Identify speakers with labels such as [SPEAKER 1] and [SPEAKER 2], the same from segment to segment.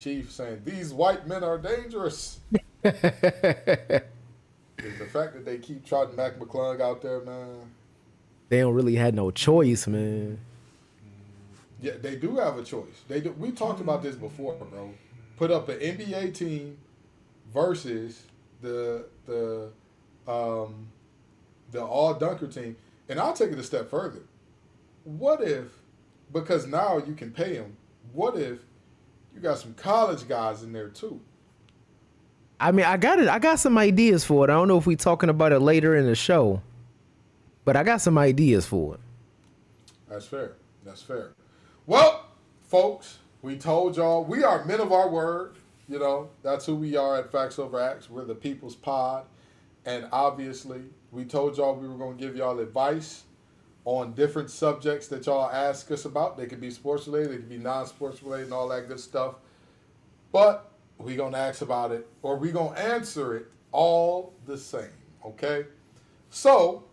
[SPEAKER 1] Chief saying these white men are dangerous. Is the fact that they keep trotting Mac McClung out there, man.
[SPEAKER 2] They don't really had no choice, man.
[SPEAKER 1] Yeah, they do have a choice. They do. We talked about this before, bro. Put up an NBA team versus the all dunker team, and I'll take it a step further. What if, because now you can pay them, what if you got some college guys in there too?
[SPEAKER 2] I mean, I got it. I got some ideas for it. I don't know if we talking about it later in the show, but I got some ideas for it.
[SPEAKER 1] That's fair. That's fair. Well, folks, we told y'all we are men of our word. You know, that's who we are at Facts Over Acts. We're the People's Pod. And obviously, we told y'all we were going to give y'all advice on different subjects that y'all ask us about. They could be sports related, they could be non-sports related, and all that good stuff. But we're going to ask about it, or we're going to answer it all the same, okay? So,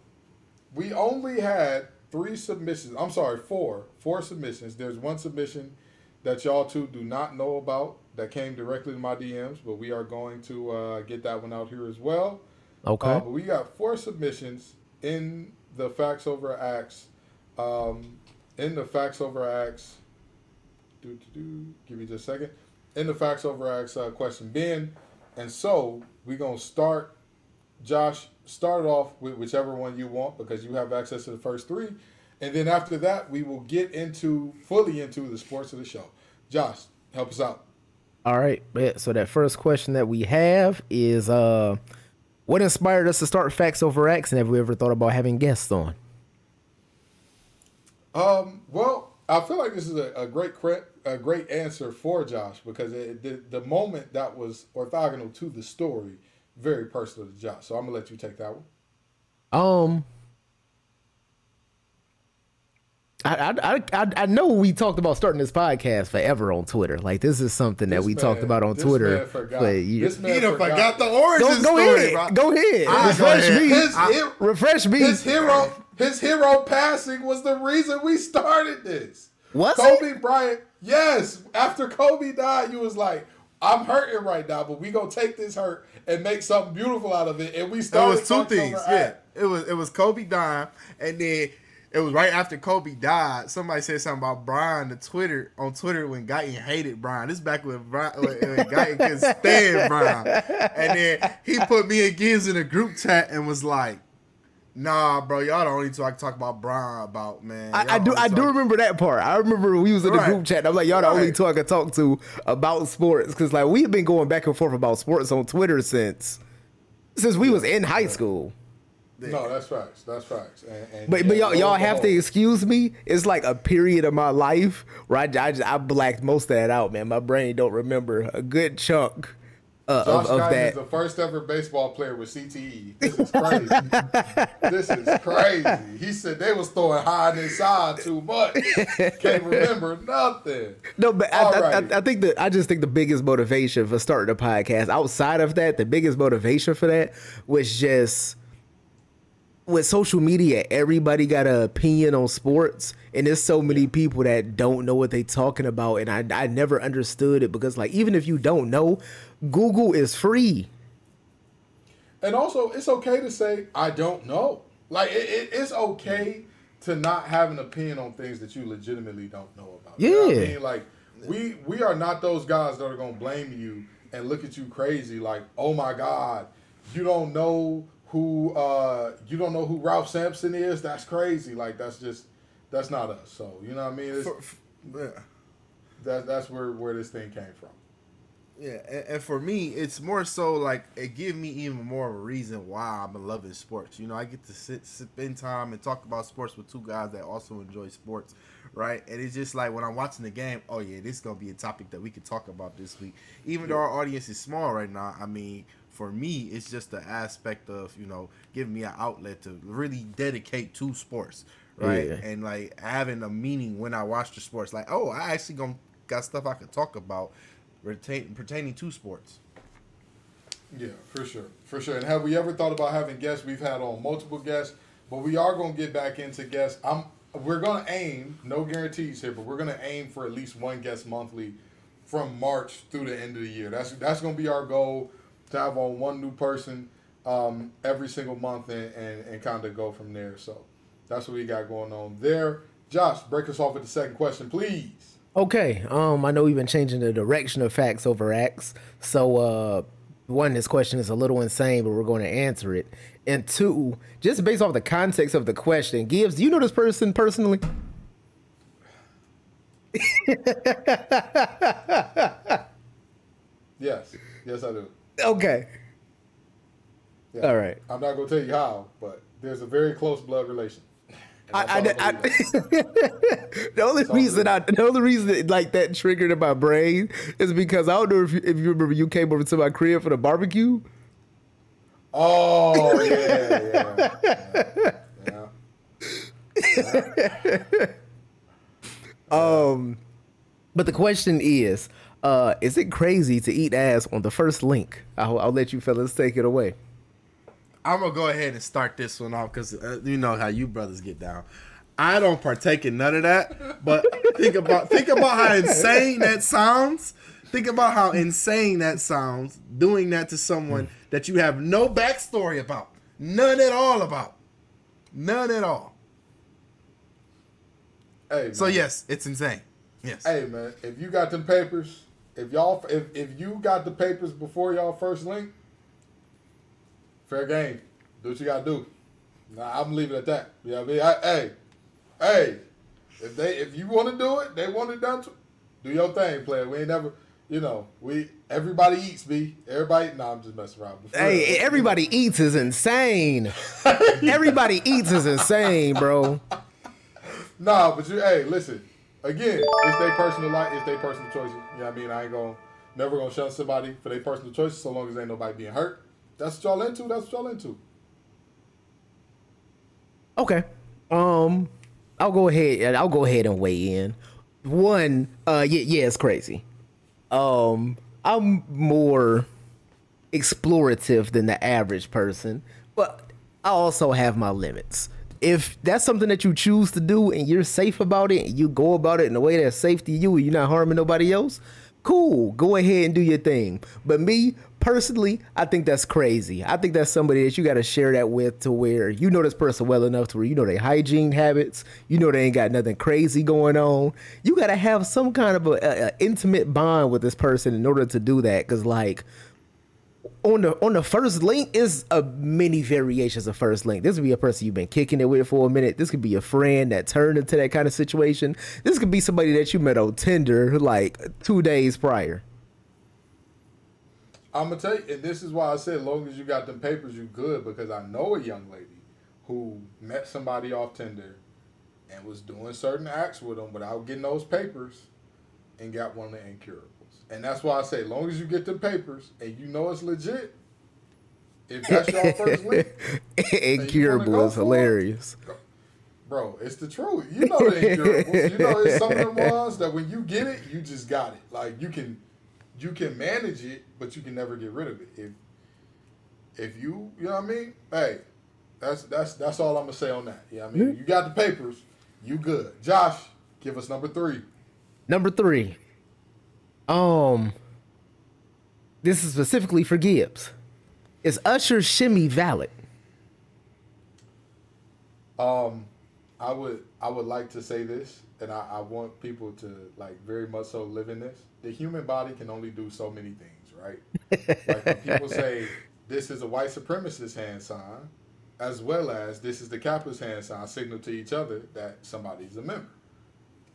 [SPEAKER 1] we only had 3 submissions. I'm sorry, 4. 4 submissions. There's one submission that y'all two do not know about that came directly to my DMs, but we are going to get that one out here as well.
[SPEAKER 2] Okay.
[SPEAKER 1] But we got 4 submissions in the Facts Over Acts. In the Facts Over Acts. Give me just a second. In the Facts Over Acts question bin. And so we're going to start. Josh, start off with whichever one you want because you have access to the first 3. And then after that, we will get fully into the sports of the show. Josh, help us out.
[SPEAKER 2] All right. So that first question that we have is, what inspired us to start Facts Over Acts, and have we ever thought about having guests on?
[SPEAKER 1] Well, I feel like this is a great answer for Josh because the moment that was orthogonal to the story, very personal to Josh. So I'm gonna let you take that one.
[SPEAKER 2] I know we talked about starting this podcast forever on Twitter. Like this is something that we talked about on Twitter.
[SPEAKER 1] This man
[SPEAKER 3] forgot the origin story.
[SPEAKER 2] Go ahead. Refresh me.
[SPEAKER 1] His hero passing was the reason we started this.
[SPEAKER 2] Was
[SPEAKER 1] Kobe Bryant? Yes. After Kobe died, you was like, I'm hurting right now, but we gonna take this hurt and make something beautiful out of it. And we started.
[SPEAKER 3] It was 2 things. Yeah. It was Kobe dying, and then it was right after Kobe died. Somebody said something about Brian on Twitter when Guyton hated Brian. This is back when Guyton couldn't stand Brian. And then he put me and Gibbs in a group chat and was like, nah, bro, y'all the only two I can talk about Brian about, man.
[SPEAKER 2] I do remember that part. I remember we was in the group chat. And I'm like, y'all the only two I can talk to about sports. Because like we've been going back and forth about sports on Twitter since we was in high school.
[SPEAKER 1] No, that's facts. That's facts.
[SPEAKER 2] But y'all have to excuse me. It's like a period of my life where I blacked most of that out, man. My brain don't remember a good chunk
[SPEAKER 1] Josh
[SPEAKER 2] of
[SPEAKER 1] Guyton
[SPEAKER 2] that.
[SPEAKER 1] is the first ever baseball player with CTE. This is crazy. This is crazy. He said they was throwing high and inside too much. Can't remember nothing.
[SPEAKER 2] No, but I just think the biggest motivation for starting a podcast outside of that, the biggest motivation for that was just with social media, everybody got an opinion on sports, and there's so many people that don't know what they talking about, and I never understood it because, like, even if you don't know, Google is free.
[SPEAKER 1] And also, it's okay to say, I don't know. Like, it's okay to not have an opinion on things that you legitimately don't know about.
[SPEAKER 2] Yeah.
[SPEAKER 1] You know what I mean? Like, we are not those guys that are going to blame you and look at you crazy like, oh, my God, you don't know who Ralph Sampson is. That's crazy. Like that's not us. So you know what I mean. That's where this thing came from.
[SPEAKER 3] Yeah, and for me, it's more so like it gives me even more of a reason why I'm loving sports. You know, I get to spend time and talk about sports with 2 guys that also enjoy sports, right? And it's just like when I'm watching the game, oh yeah, this is gonna be a topic that we could talk about this week. Even though our audience is small right now, I mean, for me, it's just the aspect of, you know, giving me an outlet to really dedicate to sports, right?
[SPEAKER 2] Yeah.
[SPEAKER 3] And like having a meaning when I watch the sports, like, oh, I actually got stuff I could talk about pertaining to sports.
[SPEAKER 1] Yeah, for sure. And have we ever thought about having guests? We've had on multiple guests, but we are going to get back into guests. We're going to aim, no guarantees here, but we're going to aim for at least one guest monthly from March through the end of the year. That's going to be our goal, to have on one new person every single month and kind of go from there. So that's what we got going on there. Josh, break us off with the second question, please.
[SPEAKER 2] Okay. I know we've been changing the direction of facts over acts. So, one, this question is a little insane, but we're going to answer it. And two, just based off the context of the question, Gibbs, do you know this person personally?
[SPEAKER 1] Yes, I do.
[SPEAKER 2] Okay.
[SPEAKER 1] Yeah.
[SPEAKER 2] All right.
[SPEAKER 1] I'm not gonna tell you how, but there's a very close blood relation.
[SPEAKER 2] The only reason like that triggered in my brain is because I don't know if you remember you came over to my crib for the barbecue.
[SPEAKER 1] Oh yeah.
[SPEAKER 2] But the question is it crazy to eat ass on the first link? I'll let you fellas take it away.
[SPEAKER 3] I'm gonna go ahead and start this one off because you know how you brothers get down. I don't partake in none of that, but think about how insane that sounds. Think about how insane that sounds, doing that to someone that you have no backstory about, none at all.
[SPEAKER 1] Hey, man.
[SPEAKER 3] So yes, it's insane. Yes.
[SPEAKER 1] Hey man, if you got them papers, if you got the papers before y'all first link, fair game. Do what you gotta do. Nah, I'm leaving it at that. You know what I mean? Hey, if you want to do it, they want it done. Do your thing, player. We ain't never, everybody eats, B. Everybody. Nah, I'm just messing around.
[SPEAKER 2] Hey, everybody eats is insane. Everybody eats is insane, bro.
[SPEAKER 1] Nah, but listen. Again, it's their personal life. It's their personal choices. You know what I mean? I ain't never gonna shun somebody for their personal choices so long as ain't nobody being hurt. That's what y'all into. That's what y'all into.
[SPEAKER 2] Okay. I'll go ahead and weigh in. One, it's crazy. I'm more explorative than the average person, but I also have my limits. If that's something that you choose to do and you're safe about it and you go about it in a way that's safe to you and you're not harming nobody else, cool, go ahead and do your thing. But me, personally, I think that's crazy. I think that's somebody that you got to share that with, to where you know this person well enough to where you know their hygiene habits, you know they ain't got nothing crazy going on. You got to have some kind of a intimate bond with this person in order to do that. Because like on the first link is a many variations of first link. This could be a person you've been kicking it with for a minute. This could be a friend that turned into that kind of situation. This could be somebody that you met on Tinder like 2 days prior.
[SPEAKER 1] I'm gonna tell you, and this is why I said, as long as you got them papers, you good. Because I know a young lady who met somebody off Tinder and was doing certain acts with them without getting those papers, and got one of the incurables. And that's why I say, as long as you get them papers and you know it's legit, if that's your first link,
[SPEAKER 2] incurable is hilarious.
[SPEAKER 1] Bro, it's the truth. You know the incurables. You know it's some of them ones that when you get it, you just got it. Like you can manage it, but you can never get rid of it. If you know what I mean? Hey, that's all I'm gonna say on that. You know what I mean? You got the papers, you good. Josh, give us number 3.
[SPEAKER 2] Number 3. This is specifically for Gibbs. Is Usher's shimmy valid?
[SPEAKER 1] I would like to say this, and I want people to like very much so live in this. The human body can only do so many things, right? Like when people say this is a white supremacist hand sign, as well as this is the capitalist hand sign, signal to each other that somebody's a member.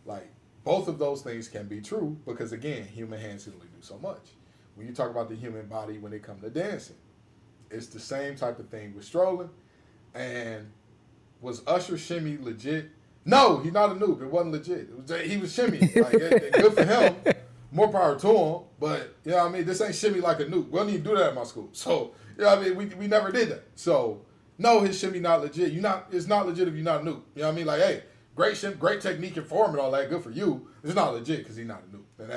[SPEAKER 1] Like both of those things can be true because again, human hands can only do so much. When you talk about the human body when it comes to dancing, it's the same type of thing with strolling. And was Usher shimmy legit? No, he's not a noob. It wasn't legit. He was shimmy. Like, good for him. More power to him. But, you know what I mean? This ain't shimmy like a noob. We don't even do that at my school. So, you know what I mean? We never did that. So, no, his shimmy not legit. It's not legit if you're not a noob. You know what I mean? Like, hey, great technique and form and all that. Good for you. It's not legit because he's not a noob. And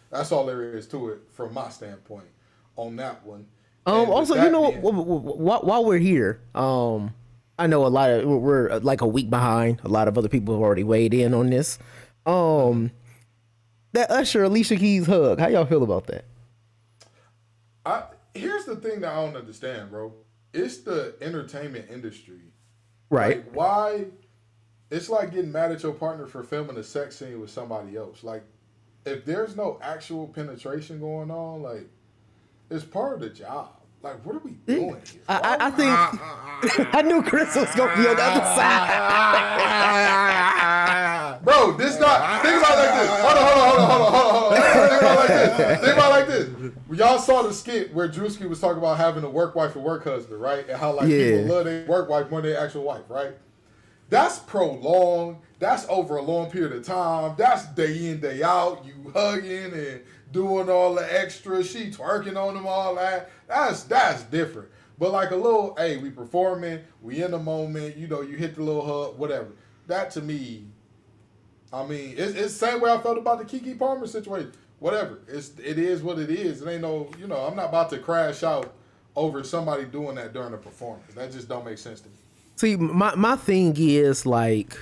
[SPEAKER 1] that's all there is to it from my standpoint on that one.
[SPEAKER 2] Also, while we're here, I know we're like a week behind. A lot of other people have already weighed in on this. The that Usher Alicia Keys hug. How y'all feel about that?
[SPEAKER 1] Here's the thing that I don't understand, bro. It's the entertainment industry.
[SPEAKER 2] Right.
[SPEAKER 1] Like, why? It's like getting mad at your partner for filming a sex scene with somebody else. Like, if there's no actual penetration going on, like, it's part of the job. Like, what are we doing here?
[SPEAKER 2] I think I knew Chris was gonna be on the other side.
[SPEAKER 1] Bro, this not. Think about it like this. Hold on. Think about it like this. Think about it like this. Y'all saw the skit where Drewski was talking about having a work wife and work husband, right? And how like people love their work wife more than their actual wife, right? That's prolonged. That's over a long period of time. That's day in, day out. You hugging and doing all the extra. She twerking on them, all that. That's different. But like a little, hey, we performing, we in the moment, you know, you hit the little hug, whatever. That to me, I mean, it's the same way I felt about the Keke Palmer situation. Whatever. It is what it is. It ain't no, you know, I'm not about to crash out over somebody doing that during a performance. That just don't make sense to me.
[SPEAKER 2] See, my thing is like,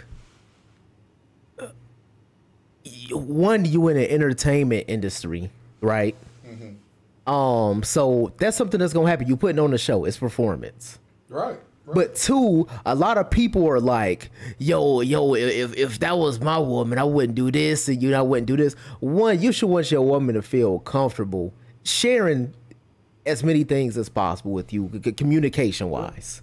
[SPEAKER 2] one, you in the entertainment industry, right? Mm-hmm. So that's something that's gonna happen. You putting on the show, it's performance,
[SPEAKER 1] right?
[SPEAKER 2] But two, a lot of people are like, yo, if that was my woman, I wouldn't do this, and I wouldn't do this. One, you should want your woman to feel comfortable sharing as many things as possible with you, communication wise.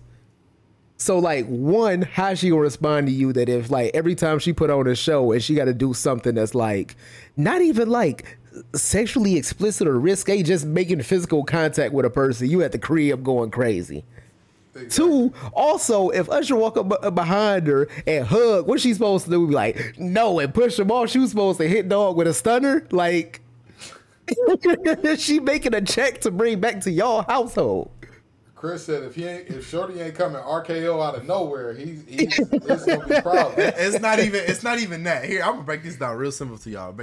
[SPEAKER 2] So like, one, how she gonna respond to you that if like every time she put on a show and she got to do something that's like not even like sexually explicit or risque, just making physical contact with a person, you at the crib going crazy. Exactly. Two, also, if Usher walk up behind her and hug, what's she supposed to do? Be like, no, and push him off. She was supposed to hit dog with a stunner? Like, she making a check to bring back to y'all household.
[SPEAKER 1] Chris said if Shorty ain't coming RKO out of nowhere, it's gonna be a problem.
[SPEAKER 3] It's not even that. Here, I'm gonna break this down real simple to y'all.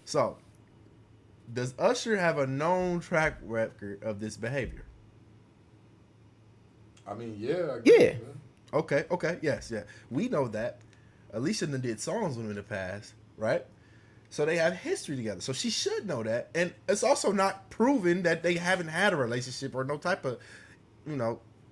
[SPEAKER 3] So, does Usher have a known track record of this behavior?
[SPEAKER 1] I mean, yeah. I guess,
[SPEAKER 3] Okay. Yes. We know that. Alicia and them did songs with him in the past, right? So they have history together. So she should know that. And it's also not proven that they haven't had a relationship or no type of,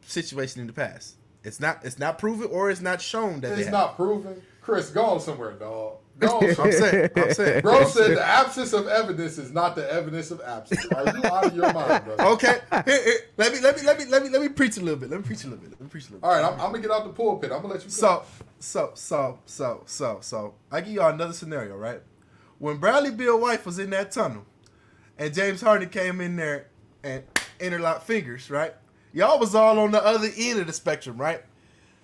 [SPEAKER 3] situation in the past. It's not proven or it's not shown that
[SPEAKER 1] it's not proven. Chris, go on somewhere, dog.
[SPEAKER 3] Go on. I'm saying.
[SPEAKER 1] Bro said the absence of evidence is not the evidence of absence. Are you out of your mind, bro?
[SPEAKER 3] Okay. Here, let me preach a little bit.
[SPEAKER 1] All right, I'm gonna get out the pulpit. I'm gonna let you go.
[SPEAKER 3] So I give y'all another scenario, right? When Bradley Beal's wife was in that tunnel and James Harden came in there and interlocked fingers, right? Y'all was all on the other end of the spectrum, right?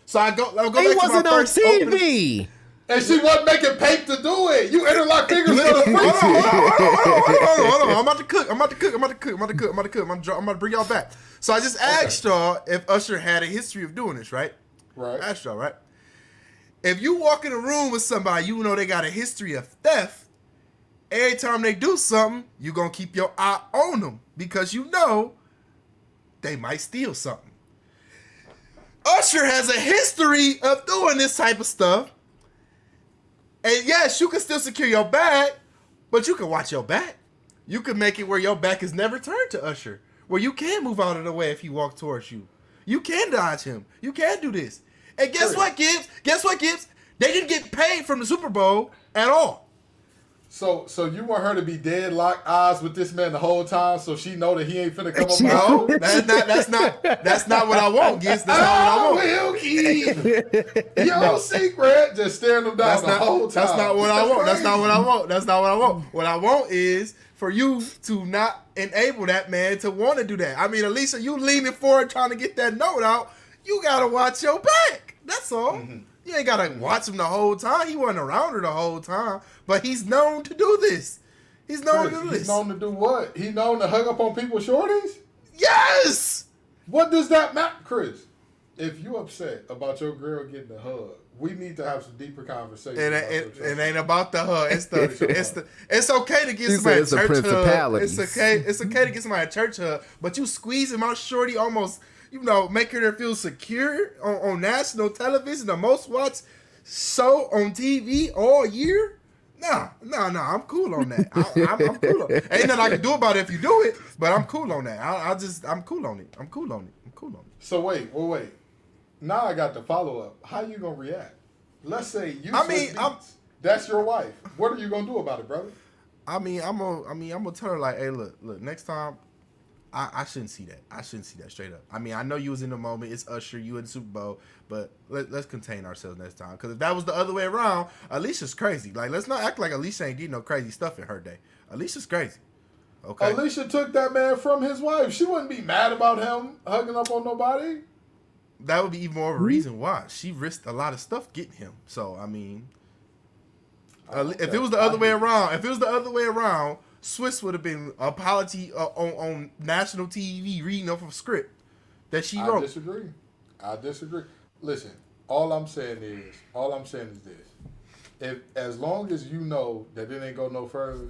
[SPEAKER 3] So I'll go back to my first
[SPEAKER 2] on TV.
[SPEAKER 3] Opening.
[SPEAKER 1] And she wasn't making pape to do it. You interlock fingers for the free.
[SPEAKER 3] Hold on. I'm about to cook. I'm about to bring y'all back. So I just asked y'all if Usher had a history of doing this, right?
[SPEAKER 1] Right.
[SPEAKER 3] I asked y'all, right? If you walk in a room with somebody, you know they got a history of theft. Every time they do something, you're going to keep your eye on them because you know they might steal something. Usher has a history of doing this type of stuff. And yes, you can still secure your bag, but you can watch your back. You can make it where your back is never turned to Usher, where you can move out of the way if he walks towards you. You can dodge him. You can do this. And guess what, Gibbs? They didn't get paid from the Super Bowl at all.
[SPEAKER 1] So you want her to be dead locked eyes with this man the whole time, so she know that he ain't finna come up.
[SPEAKER 3] No, that's not what I want, Gibbs. That's not what I want.
[SPEAKER 1] Will keep your secret. Just staring them down the whole time.
[SPEAKER 3] That's not what I want. That's not what I want. What I want is for you to not enable that man to want to do that. I mean, Alicia, you leaning forward trying to get that note out. You gotta watch your back. That's all. Mm-hmm. You ain't gotta watch him the whole time. He wasn't around her the whole time, but he's known to do this. He's known to do this.
[SPEAKER 1] He's known to do what? He known to hug up on people's shorties?
[SPEAKER 3] Yes!
[SPEAKER 1] What does that matter, Chris? If you upset about your girl getting a hug, we need to have some deeper conversation.
[SPEAKER 3] It ain't about the hug. It's okay to get somebody a church hug. It's okay to get somebody a church hug, but you squeeze him out shorty almost, making her feel secure on national television, the most watched show on TV all year. No. I'm cool on that. I'm cool on it. Ain't nothing I can do about it if you do it, but I'm cool on that. I'm cool on it. I'm cool on it.
[SPEAKER 1] So wait. Now I got the follow up. How you gonna react? Let's say you. That's your wife. What are you gonna do about it, brother?
[SPEAKER 3] I'm gonna tell her like, hey, look, next time, I shouldn't see that. I shouldn't see that straight up. I mean, I know you was in the moment. It's Usher, you in the Super Bowl, but let's contain ourselves next time. Because if that was the other way around, Alicia's crazy. Like, let's not act like Alicia ain't did no crazy stuff in her day. Alicia's crazy. Okay.
[SPEAKER 1] Alicia took that man from his wife. She wouldn't be mad about him hugging up on nobody.
[SPEAKER 3] That would be even more of a reason why she risked a lot of stuff getting him. So I mean, if it was the other way around, Swiss would have been apology on national TV reading off of a script that she wrote.
[SPEAKER 1] I disagree. Listen, all I'm saying is this: as long as you know that it ain't go no further,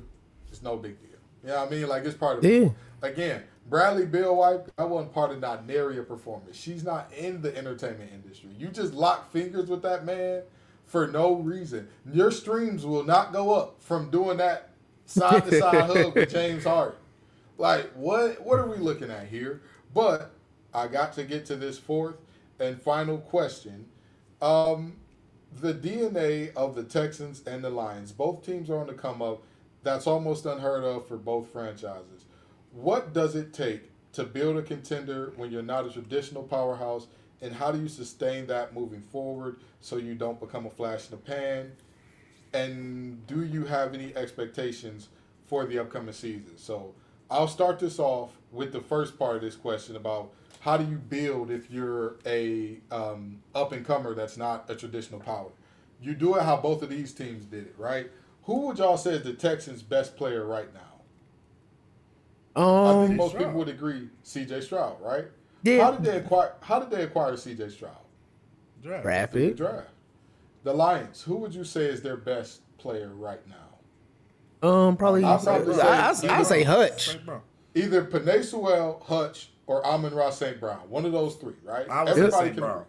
[SPEAKER 1] it's no big deal. You know what I mean? Like, it's part of it. Again, Bradley Beal wife, that wasn't part of Naneria performance. She's not in the entertainment industry. You just lock fingers with that man for no reason. Your streams will not go up from doing that side-to-side hug with James Harden. Like, what are we looking at here? But I got to get to this fourth and final question. The DNA of the Texans and the Lions, both teams are on the come up. That's almost unheard of for both franchises. What does it take to build a contender when you're not a traditional powerhouse, and how do you sustain that moving forward so you don't become a flash in the pan? And do you have any expectations for the upcoming season? So I'll start this off with the first part of this question about how do you build if you're a up-and-comer that's not a traditional power? You do it how both of these teams did it, right? Who would y'all say is the Texans' best player right now? I think most people would agree C.J. Stroud, right? Yeah. How did they acquire C.J. Stroud?
[SPEAKER 2] Draft.
[SPEAKER 1] The Lions. Who would you say is their best player right
[SPEAKER 2] now? Probably. I'd say Hutch.
[SPEAKER 1] Either Penei Sewell, Hutch, or Amon-Ra St. Brown. One of those three, right? Everybody can. Brown.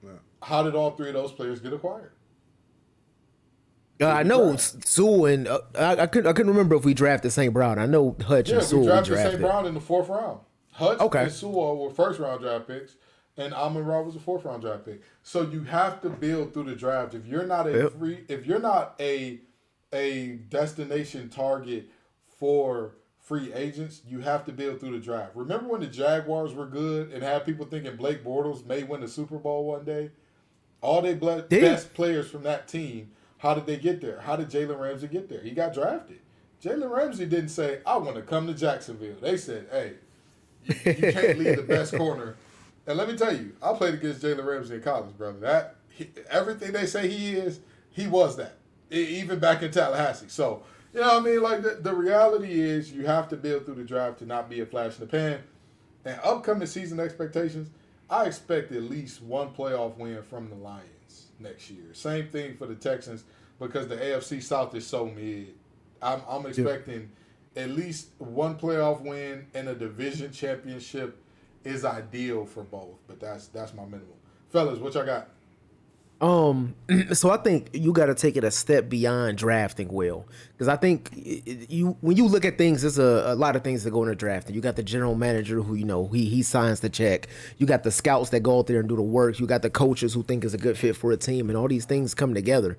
[SPEAKER 1] Yeah. How did all three of those players get acquired?
[SPEAKER 2] I know Sewell and I couldn't remember if we drafted St. Brown. I know Hutch and Sewell.
[SPEAKER 1] We drafted St. Brown in the 4th round. Hutch and Sewell were 1st-round draft picks, and Amon-Ra was a 4th-round draft pick. So you have to build through the draft. If you're not a destination target for free agents, you have to build through the draft. Remember when the Jaguars were good and had people thinking Blake Bortles may win the Super Bowl one day? All they best players from that team. How did they get there? How did Jalen Ramsey get there? He got drafted. Jalen Ramsey didn't say, I want to come to Jacksonville. They said, hey, you can't leave the best corner. And let me tell you, I played against Jalen Ramsey in college, brother. Everything they say he was that, even back in Tallahassee. So, you know what I mean? Like, the reality is you have to build through the draft to not be a flash in the pan. And upcoming season expectations, I expect at least one playoff win from the Lions next year. Same thing for the Texans because the AFC South is so mid. I'm expecting at least one playoff win and a division championship is ideal for both, but that's my minimum. Fellas, what y'all got?
[SPEAKER 2] So I think you got to take it a step beyond drafting well, because I think when you look at things, there's a lot of things that go into drafting. You got the general manager who he signs the check. You got the scouts that go out there and do the work. You got the coaches who think is a good fit for a team, and all these things come together.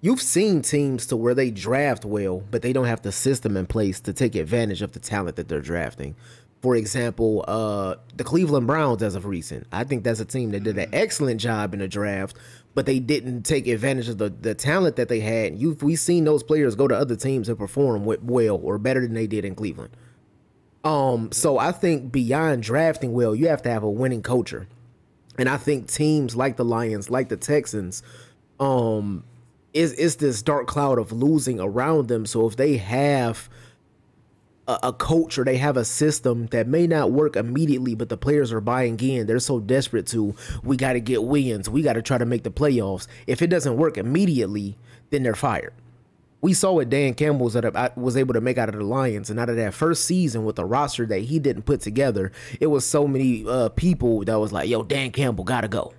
[SPEAKER 2] You've seen teams to where they draft well, but they don't have the system in place to take advantage of the talent that they're drafting. For example, the Cleveland Browns as of recent. I think that's a team that did an excellent job in the draft, but they didn't take advantage of the talent that they had. We've seen those players go to other teams and perform well or better than they did in Cleveland. So I think beyond drafting well, you have to have a winning culture. And I think teams like the Lions, like the Texans, is this dark cloud of losing around them. So if they have a culture, they have a system that may not work immediately, but the players are buying in. They're so desperate we got to get wins. We got to try to make the playoffs. If it doesn't work immediately, then they're fired. We saw what Dan Campbell was able to make out of the Lions, and out of that first season with the roster that he didn't put together, it was so many people that was like, yo, Dan Campbell got to go.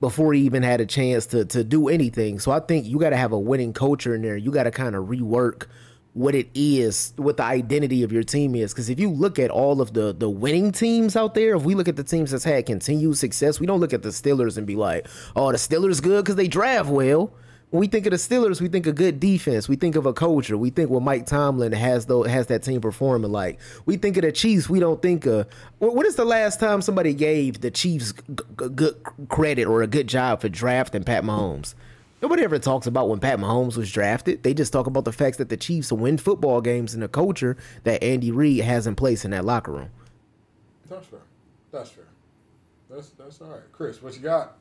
[SPEAKER 2] before he even had a chance to do anything. So I think you got to have a winning culture in there. You got to kind of rework what it is, what the identity of your team is. Because if you look at all of the winning teams out there, if we look at the teams that's had continued success, we don't look at the Steelers and be like, oh, the Steelers good because they draft well. When we think of the Steelers, we think of good defense. We think of a culture. We think what Mike Tomlin has that team performing like. We think of the Chiefs. We don't think of when is the last time somebody gave the Chiefs good credit or a good job for drafting Pat Mahomes? Nobody ever talks about when Pat Mahomes was drafted. They just talk about the facts that the Chiefs win football games and the culture that Andy Reid has in place in that locker room.
[SPEAKER 1] That's fair. That's fair. That's all right. Chris, what you got?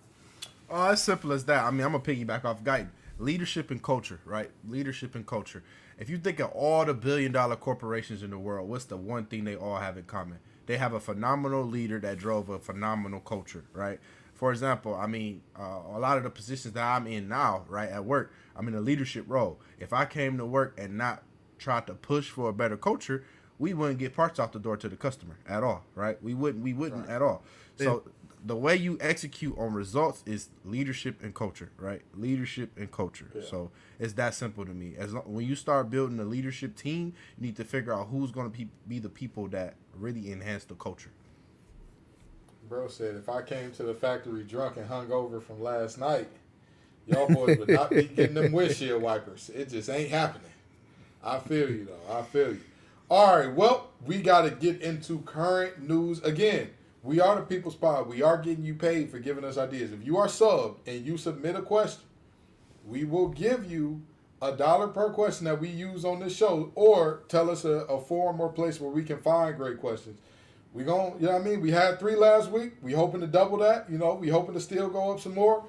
[SPEAKER 3] Oh, as simple as that. I mean, I'm going to piggyback off Guyton. Leadership and culture, right? Leadership and culture. If you think of all the billion-dollar corporations in the world, what's the one thing they all have in common? They have a phenomenal leader that drove a phenomenal culture, right? For example, I mean, a lot of the positions that I'm in now, right, at work, I'm in a leadership role. If I came to work and not tried to push for a better culture, we wouldn't get parts out the door to the customer at all, right? We wouldn't right. At all. So the way you execute on results is leadership and culture, right? Leadership and culture. Yeah. So it's that simple to me. When you start building a leadership team, you need to figure out who's going to be the people that really enhance the culture.
[SPEAKER 1] Bro said, if I came to the factory drunk and hungover from last night, y'all boys would not be getting them windshield wipers. It just ain't happening. I feel you, though. I feel you. All right, well, we got to get into current news again. We are the People's Pod. We are getting you paid for giving us ideas. If you are subbed and you submit a question, we will give you $1 per question that we use on this show, or tell us a forum or place where we can find great questions. We going, you know what I mean? We had 3 last week. We hoping to double that. You know, we hoping to still go up some more.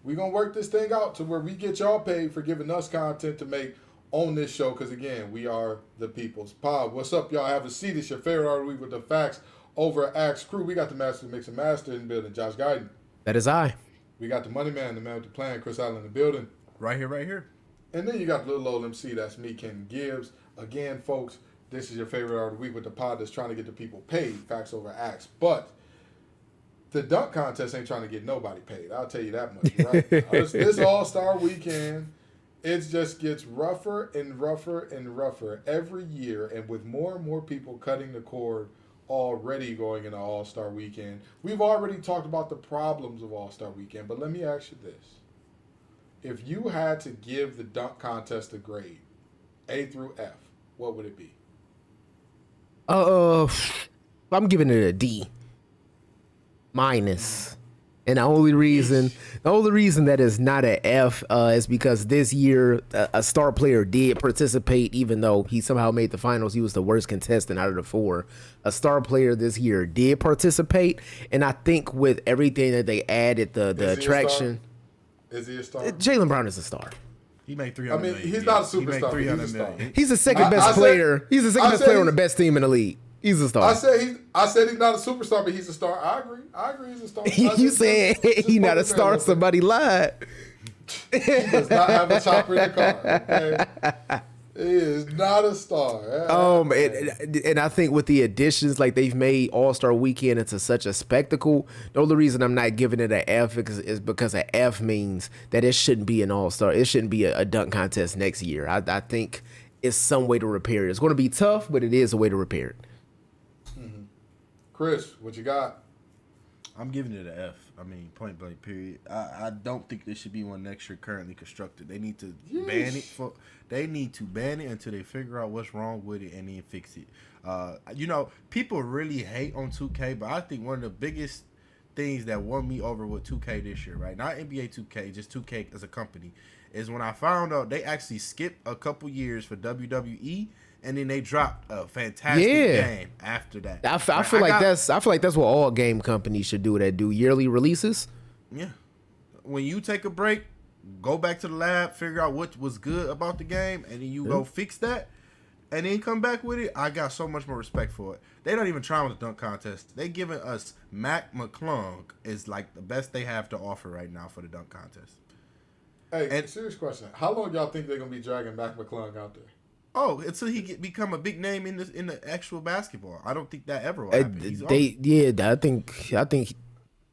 [SPEAKER 1] We going to work this thing out to where we get y'all paid for giving us content to make on this show, because, again, we are the People's Pod. What's up, y'all? Have a seat. It's your favorite art of the week with the facts over at Axe Crew. We got the Master Mix and Master in the building, Josh Guyton.
[SPEAKER 2] That is I.
[SPEAKER 1] We got the Money Man, the man with the plan, Chris Allen in the building.
[SPEAKER 3] Right here, right here.
[SPEAKER 1] And then you got the little old MC, that's me, Ken Gibbs. Again, folks, this is your favorite art of the week with the pod that's trying to get the people paid, facts over Axe. But the dunk contest ain't trying to get nobody paid. I'll tell you that much, right? This All-Star weekend, it just gets rougher and rougher and rougher every year, and with more and more people cutting the cord already going into All-Star weekend. We've already talked about the problems of All-Star weekend, but let me ask you this. If you had to give the dunk contest a grade, A through F, what would it be?
[SPEAKER 2] I'm giving it a D minus. And the only reason that is not an F is because this year a star player did participate, even though he somehow made the finals. He was the worst contestant out of the 4. A star player this year did participate, and I think with everything that they added, the attraction.
[SPEAKER 1] Is he a star?
[SPEAKER 2] Jaylen Brown is a star.
[SPEAKER 3] He made 300 million.
[SPEAKER 1] He's not a superstar. He's a star.
[SPEAKER 2] He's the second best player. He's the second best player on the best team in the league. He's a star.
[SPEAKER 1] I said he's not a superstar, but he's a star. I agree. He's a star.
[SPEAKER 2] You said he's not a star. Somebody lied.
[SPEAKER 1] He does not have a chopper in the car. Okay? He is not a star.
[SPEAKER 2] And I think with the additions, like they've made All-Star Weekend into such a spectacle. The only reason I'm not giving it an F is because an F means that it shouldn't be an All-Star. It shouldn't be a dunk contest next year. I think it's some way to repair it. It's going to be tough, but it is a way to repair it.
[SPEAKER 1] Chris, what you got?
[SPEAKER 3] I'm giving it an F. I mean, point blank, period. I don't think there should be one next year currently constructed. They need to ban it. They need to ban it until they figure out what's wrong with it and then fix it. You know, people really hate on 2K, but I think one of the biggest things that won me over with 2K this year, right? Not NBA 2K, just 2K as a company, is when I found out they actually skipped a couple years for WWE. And then they dropped a fantastic game after that.
[SPEAKER 2] I feel like that's what all game companies should do. That do yearly releases.
[SPEAKER 3] Yeah, when you take a break, go back to the lab, figure out what was good about the game, and then you go fix that, and then come back with it. I got so much more respect for it. They're not even trying with the dunk contest. They giving us Mac McClung is like the best they have to offer right now for the dunk contest.
[SPEAKER 1] Hey, and serious question: how long y'all think they're gonna be dragging Mac McClung out there?
[SPEAKER 3] Oh, until he become a big name in the actual basketball. I don't think that ever will happen.
[SPEAKER 2] I think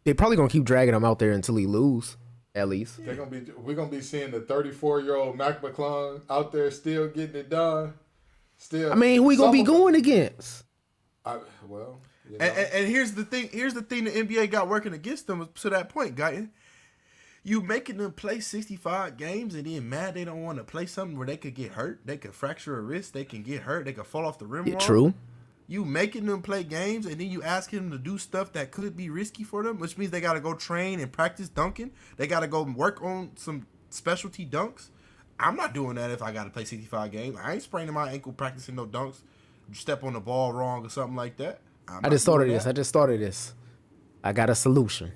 [SPEAKER 2] They probably gonna keep dragging him out there until he lose. At least
[SPEAKER 1] we're gonna be seeing the 34-year-old Mac McClung out there still getting it done. Still,
[SPEAKER 2] I mean, who we gonna be going against?
[SPEAKER 1] Well, you
[SPEAKER 3] know.
[SPEAKER 1] And
[SPEAKER 3] here's the thing. Here's the thing. The NBA got working against them to that point, Guyton. You making them play 65 games and then mad they don't want to play something where they could get hurt. They could fracture a wrist. They can get hurt. They could fall off the rim.
[SPEAKER 2] Yeah, true.
[SPEAKER 3] You making them play games and then you asking them to do stuff that could be risky for them, which means they got to go train and practice dunking. They got to go work on some specialty dunks. I'm not doing that if I got to play 65 games. I ain't spraining my ankle practicing no dunks. Step on the ball wrong or something like that.
[SPEAKER 2] I just thought of this. I got a solution.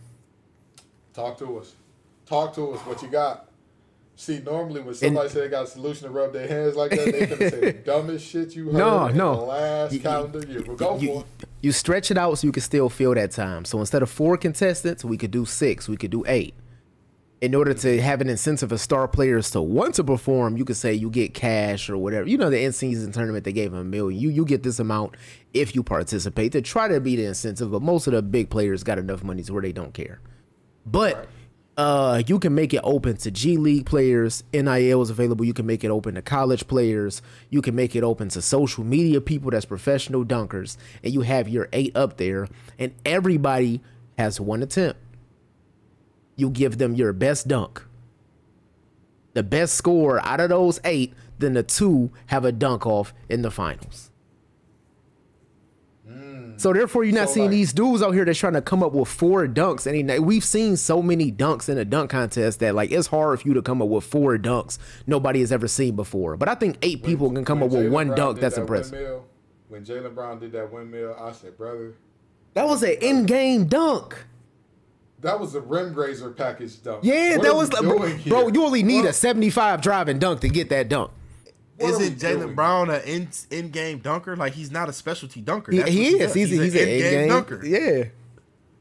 [SPEAKER 1] Talk to us. What you got? See, normally when somebody say they got a solution to rub their hands like that, they can say the dumbest shit you heard in the last calendar year. But go for it.
[SPEAKER 2] You stretch it out so you can still feel that time. So instead of 4 contestants, we could do 6. We could do 8. In order to have an incentive of star players to want to perform, you could say you get cash or whatever. You know, the in-season tournament, they gave them $1 million. You get this amount if you participate to try to be the incentive. But most of the big players got enough money to where they don't care. But you can make it open to G League players. NIL is available. You can make it open to college players. You can make it open to social media people that's professional dunkers. And you have your 8 up there. And everybody has 1 attempt. You give them your best dunk. The best score out of those 8, then the 2 have a dunk off in the finals. So therefore, you're not seeing these dudes out here that's trying to come up with 4 dunks. And we've seen so many dunks in a dunk contest that like it's hard for you to come up with 4 dunks nobody has ever seen before. But I think 8 people can come up with 1 dunk that's impressive.
[SPEAKER 1] When Jaylen Brown did that windmill, I said, brother,
[SPEAKER 2] that was an in-game dunk.
[SPEAKER 1] That was a rim grazer package dunk.
[SPEAKER 2] Yeah, that was bro. You only need a 75 driving dunk to get that dunk.
[SPEAKER 3] Isn't Jaylen Brown an in-game dunker? Like, he's not a specialty dunker.
[SPEAKER 2] He is. He's an in-game dunker. Yeah.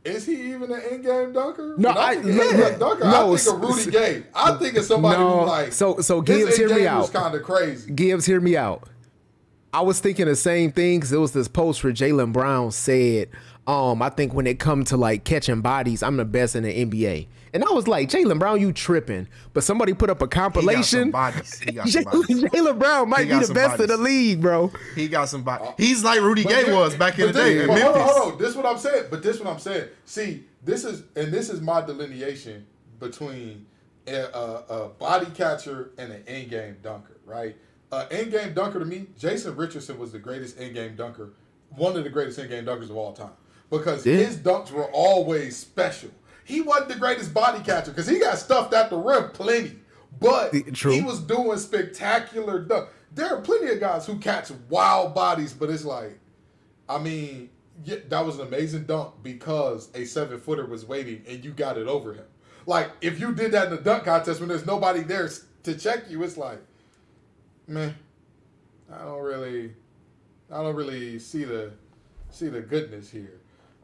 [SPEAKER 1] Is he even an in-game dunker?
[SPEAKER 2] No,
[SPEAKER 1] I think of Rudy Gay. I think of somebody who like.
[SPEAKER 2] So Gibbs, hear me out.
[SPEAKER 1] Was kind of crazy.
[SPEAKER 2] Gibbs, hear me out. I was thinking the same thing because it was this post where Jaylen Brown said, I think when it comes to like catching bodies, I'm the best in the NBA. And I was like, Jaylen Brown, you tripping. But somebody put up a compilation. Jaylen Brown might be the best of the league, bro.
[SPEAKER 3] He got some bodies. He's like Rudy Gay was back in the day in Memphis.
[SPEAKER 1] Hold on. This is what I'm saying. See, this is my delineation between a body catcher and an in-game dunker, right? In-game dunker to me, Jason Richardson was the greatest in-game dunker, one of the greatest in-game dunkers of all time. Because his dunks were always special. He wasn't the greatest body catcher because he got stuffed at the rim plenty. But he was doing spectacular dunks. There are plenty of guys who catch wild bodies, but it's like, I mean, that was an amazing dunk because a 7-footer was waiting and you got it over him. Like, if you did that in the dunk contest when there's nobody there to check you, it's like, man, I don't really see the goodness here.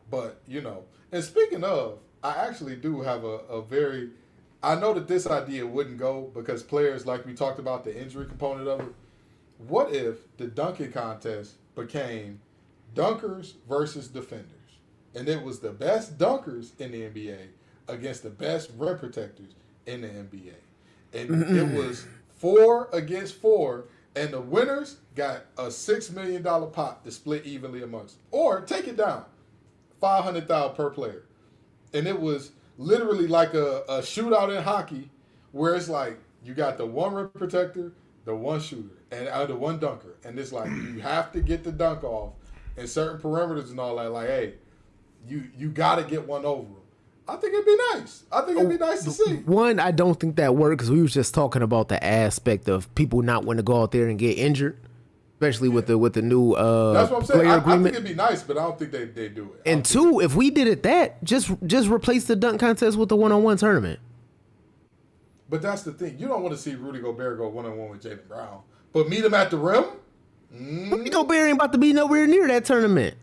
[SPEAKER 1] But, you know, and speaking of, I actually do have a very, I know that this idea wouldn't go because players, like we talked about the injury component of it. What if the dunking contest became dunkers versus defenders? And it was the best dunkers in the NBA against the best rim protectors in the NBA. And it was 4 against 4, and the winners got a $6 million pot to split evenly amongst. Or take it down, $500,000 per player. And it was literally like a shootout in hockey where it's like you got the one rim protector, the one shooter, and the one dunker. And it's like you have to get the dunk off and certain perimeters and all that. Like, hey, you got to get one over them. I think it'd be nice. I think it'd be nice to see.
[SPEAKER 2] One, I don't think that works because we was just talking about the aspect of people not wanting to go out there and get injured. Especially with the new
[SPEAKER 1] that's what I'm saying.
[SPEAKER 2] player
[SPEAKER 1] I
[SPEAKER 2] agreement.
[SPEAKER 1] think it'd be nice, but I don't think they do it.
[SPEAKER 2] And 2, if we did it just replace the dunk contest with the one-on-one tournament.
[SPEAKER 1] But that's the thing. You don't want to see Rudy Gobert go one-on-one with Jaylen Brown. But meet him at the rim?
[SPEAKER 2] Rudy Gobert ain't about to be nowhere near that tournament.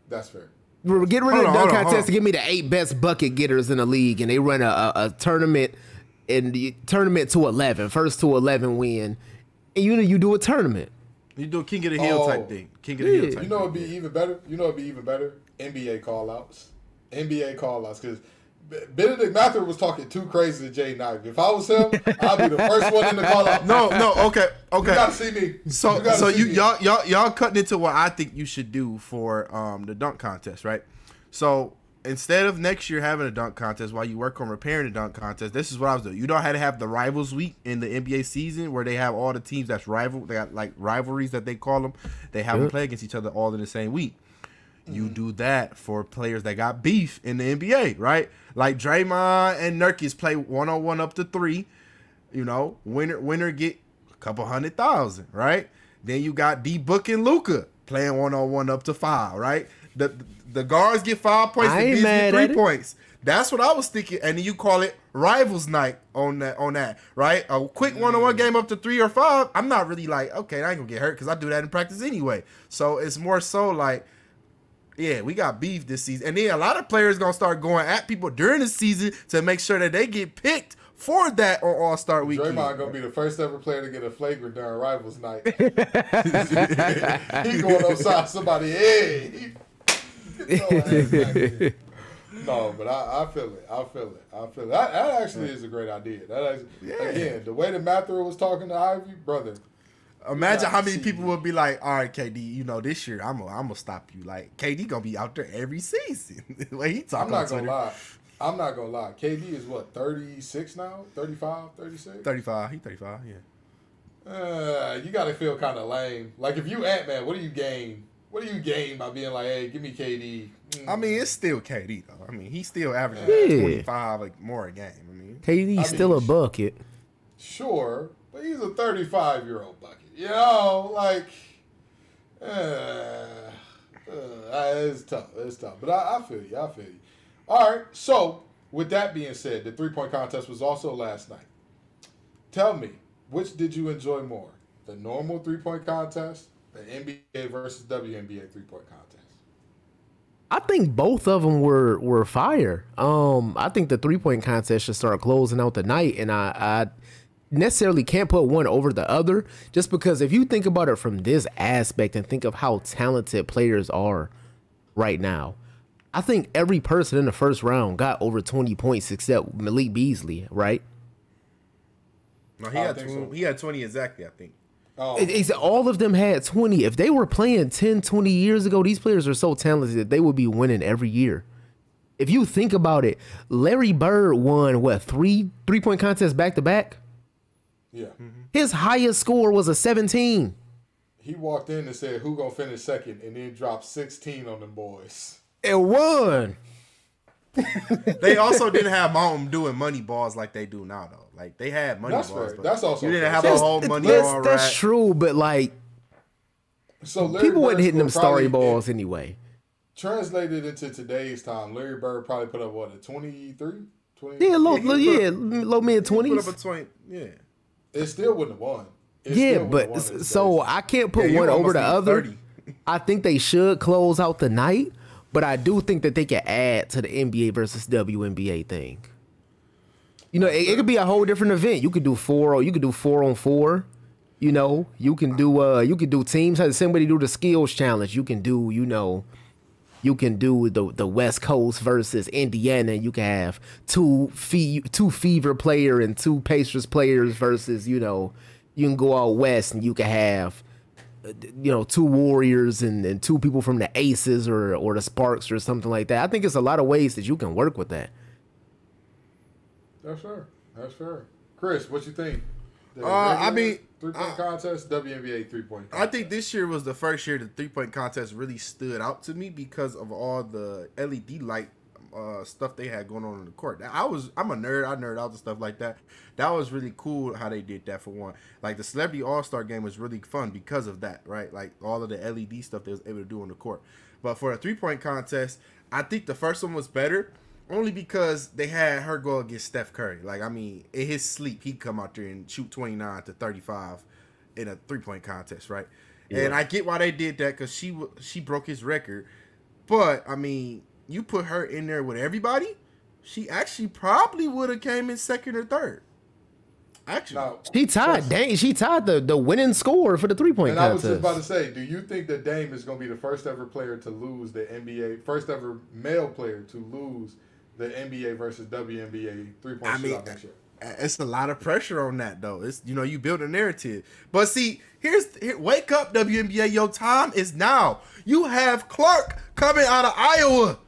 [SPEAKER 1] That's fair.
[SPEAKER 2] Get rid of the dunk contest to give me the 8 best bucket getters in the league, and they run a tournament and the tournament to 11, first to 11 win, and you do a tournament.
[SPEAKER 3] You do a King of the Hill type thing. King of the Hill type
[SPEAKER 1] thing. You know it'd be even better? NBA call-outs. NBA call-outs, because Benedict Mather was talking too crazy to Jay Knife. If I was him, I'd be the first one in the call-out.
[SPEAKER 3] No, okay.
[SPEAKER 1] You gotta see me.
[SPEAKER 3] Y'all cutting into what I think you should do for the dunk contest, right? So instead of next year having a dunk contest while you work on repairing the dunk contest, this is what I was doing. You don't have to have the rivals week in the NBA season where they have all the teams that's rival. They got like rivalries that they call them. They have them play against each other all in the same week. You do that for players that got beef in the NBA, right? Like Draymond and Nurkic play 1-on-1 up to 3. You know, winner get a couple 100,000, right? Then you got D Book and Luka playing 1-on-1 up to 5, right? The guards get 5 points, the bigs get 3 points. That's what I was thinking. And then you call it Rivals Night on that, right? A quick 1-on-1 game up to 3 or 5. I'm not really like, okay, I ain't gonna get hurt because I do that in practice anyway. So it's more so like, yeah, we got beef this season. And then a lot of players going to start going at people during the season to make sure that they get picked for that on All-Star Weekend.
[SPEAKER 1] Draymond going to be the first ever player to get a flagrant during Rivals Night. He going upside somebody. Hey! No, but I feel it. That actually is a great idea. Again, the way that Mather was talking to Ivy, brother.
[SPEAKER 3] Imagine how many people would be like, all right, KD, you know, this year I'm gonna stop you. Like, KD gonna be out there every season. The way he talking.
[SPEAKER 1] I'm not gonna lie. KD is what, 36 now? 35, 36?
[SPEAKER 3] 35. He 35, yeah.
[SPEAKER 1] You gotta feel kind of lame. Like, if you Ant-Man, what do you gain? What do you gain by being like, hey, give me KD?
[SPEAKER 3] I mean, it's still KD, though. I mean, he's still averaging 25 like more a game. I mean,
[SPEAKER 2] KD's still a bucket.
[SPEAKER 1] Sure, but he's a 35-year-old bucket. You know, like, it's tough. But I feel you. All right, so with that being said, the three-point contest was also last night. Tell me, which did you enjoy more? The normal three-point contest, the NBA versus WNBA three-point contest?
[SPEAKER 2] I think both of them were fire. I think the three-point contest should start closing out the night, and I necessarily can't put one over the other, just because if you think about it from this aspect and think of how talented players are right now, I think every person in the first round got over 20 points except Malik Beasley, right?
[SPEAKER 3] No, he had 20 exactly, I think.
[SPEAKER 2] All of them had 20. If they were playing 10, 20 years ago, these players are so talented that they would be winning every year. If you think about it, Larry Bird won, what, three-point contests back-to-back?
[SPEAKER 1] Yeah.
[SPEAKER 2] His highest score was a 17.
[SPEAKER 1] He walked in and said, who gonna finish second? And then dropped 16 on them boys.
[SPEAKER 2] And won.
[SPEAKER 3] They also didn't have mom doing money balls like they do now, though. Like, they had money balls.
[SPEAKER 1] Fair. That's also
[SPEAKER 3] you didn't
[SPEAKER 1] fair.
[SPEAKER 3] have a whole money ball rack.
[SPEAKER 2] That's true, but like,
[SPEAKER 1] so Larry
[SPEAKER 2] people weren't
[SPEAKER 1] Bird's
[SPEAKER 2] hitting them starry
[SPEAKER 1] probably
[SPEAKER 2] balls anyway.
[SPEAKER 1] Translated into today's time, Larry Bird probably put up, what, a 23? 20?
[SPEAKER 2] Yeah, low mid-20s.
[SPEAKER 3] Put up a 20, yeah.
[SPEAKER 1] It still wouldn't have won.
[SPEAKER 2] But so I can't put one over the other. 30. I think they should close out the night, but I do think that they can add to the NBA versus WNBA thing. You know, it could be a whole different event. You could do 4-on-4. You know, you can do teams. Somebody do the skills challenge. You can do, the West Coast versus Indiana. You can have two Fever player and two Pacers players versus, you can go out west and you can have, two Warriors and two people from the Aces or the Sparks or something like that. I think it's a lot of ways that you can work with that.
[SPEAKER 1] That's fair. Chris, what you think?
[SPEAKER 3] I mean,
[SPEAKER 1] three-point contest, WNBA three-point contest.
[SPEAKER 3] I think this year was the first year the three-point contest really stood out to me because of all the LED light stuff they had going on the court. I'm a nerd. I nerd out and stuff like that. That was really cool how they did that for one. Like, the Celebrity All-Star game was really fun because of that, right? Like, all of the LED stuff they was able to do on the court. But for a three-point contest, I think the first one was better. Only because they had her go against Steph Curry. Like, I mean, in his sleep, he'd come out there and shoot 29 to 35 in a three-point contest, right? Yeah. And I get why they did that because she broke his record. But, I mean, you put her in there with everybody, she actually probably would have came in second or third. Actually,
[SPEAKER 1] Now,
[SPEAKER 2] She tied. Dang, she tied the winning score for the 3-point
[SPEAKER 1] and
[SPEAKER 2] contest.
[SPEAKER 1] I was just about to say, do you think that Dame is going to be the first ever player to lose the NBA, first ever male player to lose the NBA versus WNBA 3-point shootout next year?
[SPEAKER 3] It's a lot of pressure on that, though. It's, you know, you build a narrative. But see, wake up, WNBA. Your time is now. You have Clark coming out of Iowa.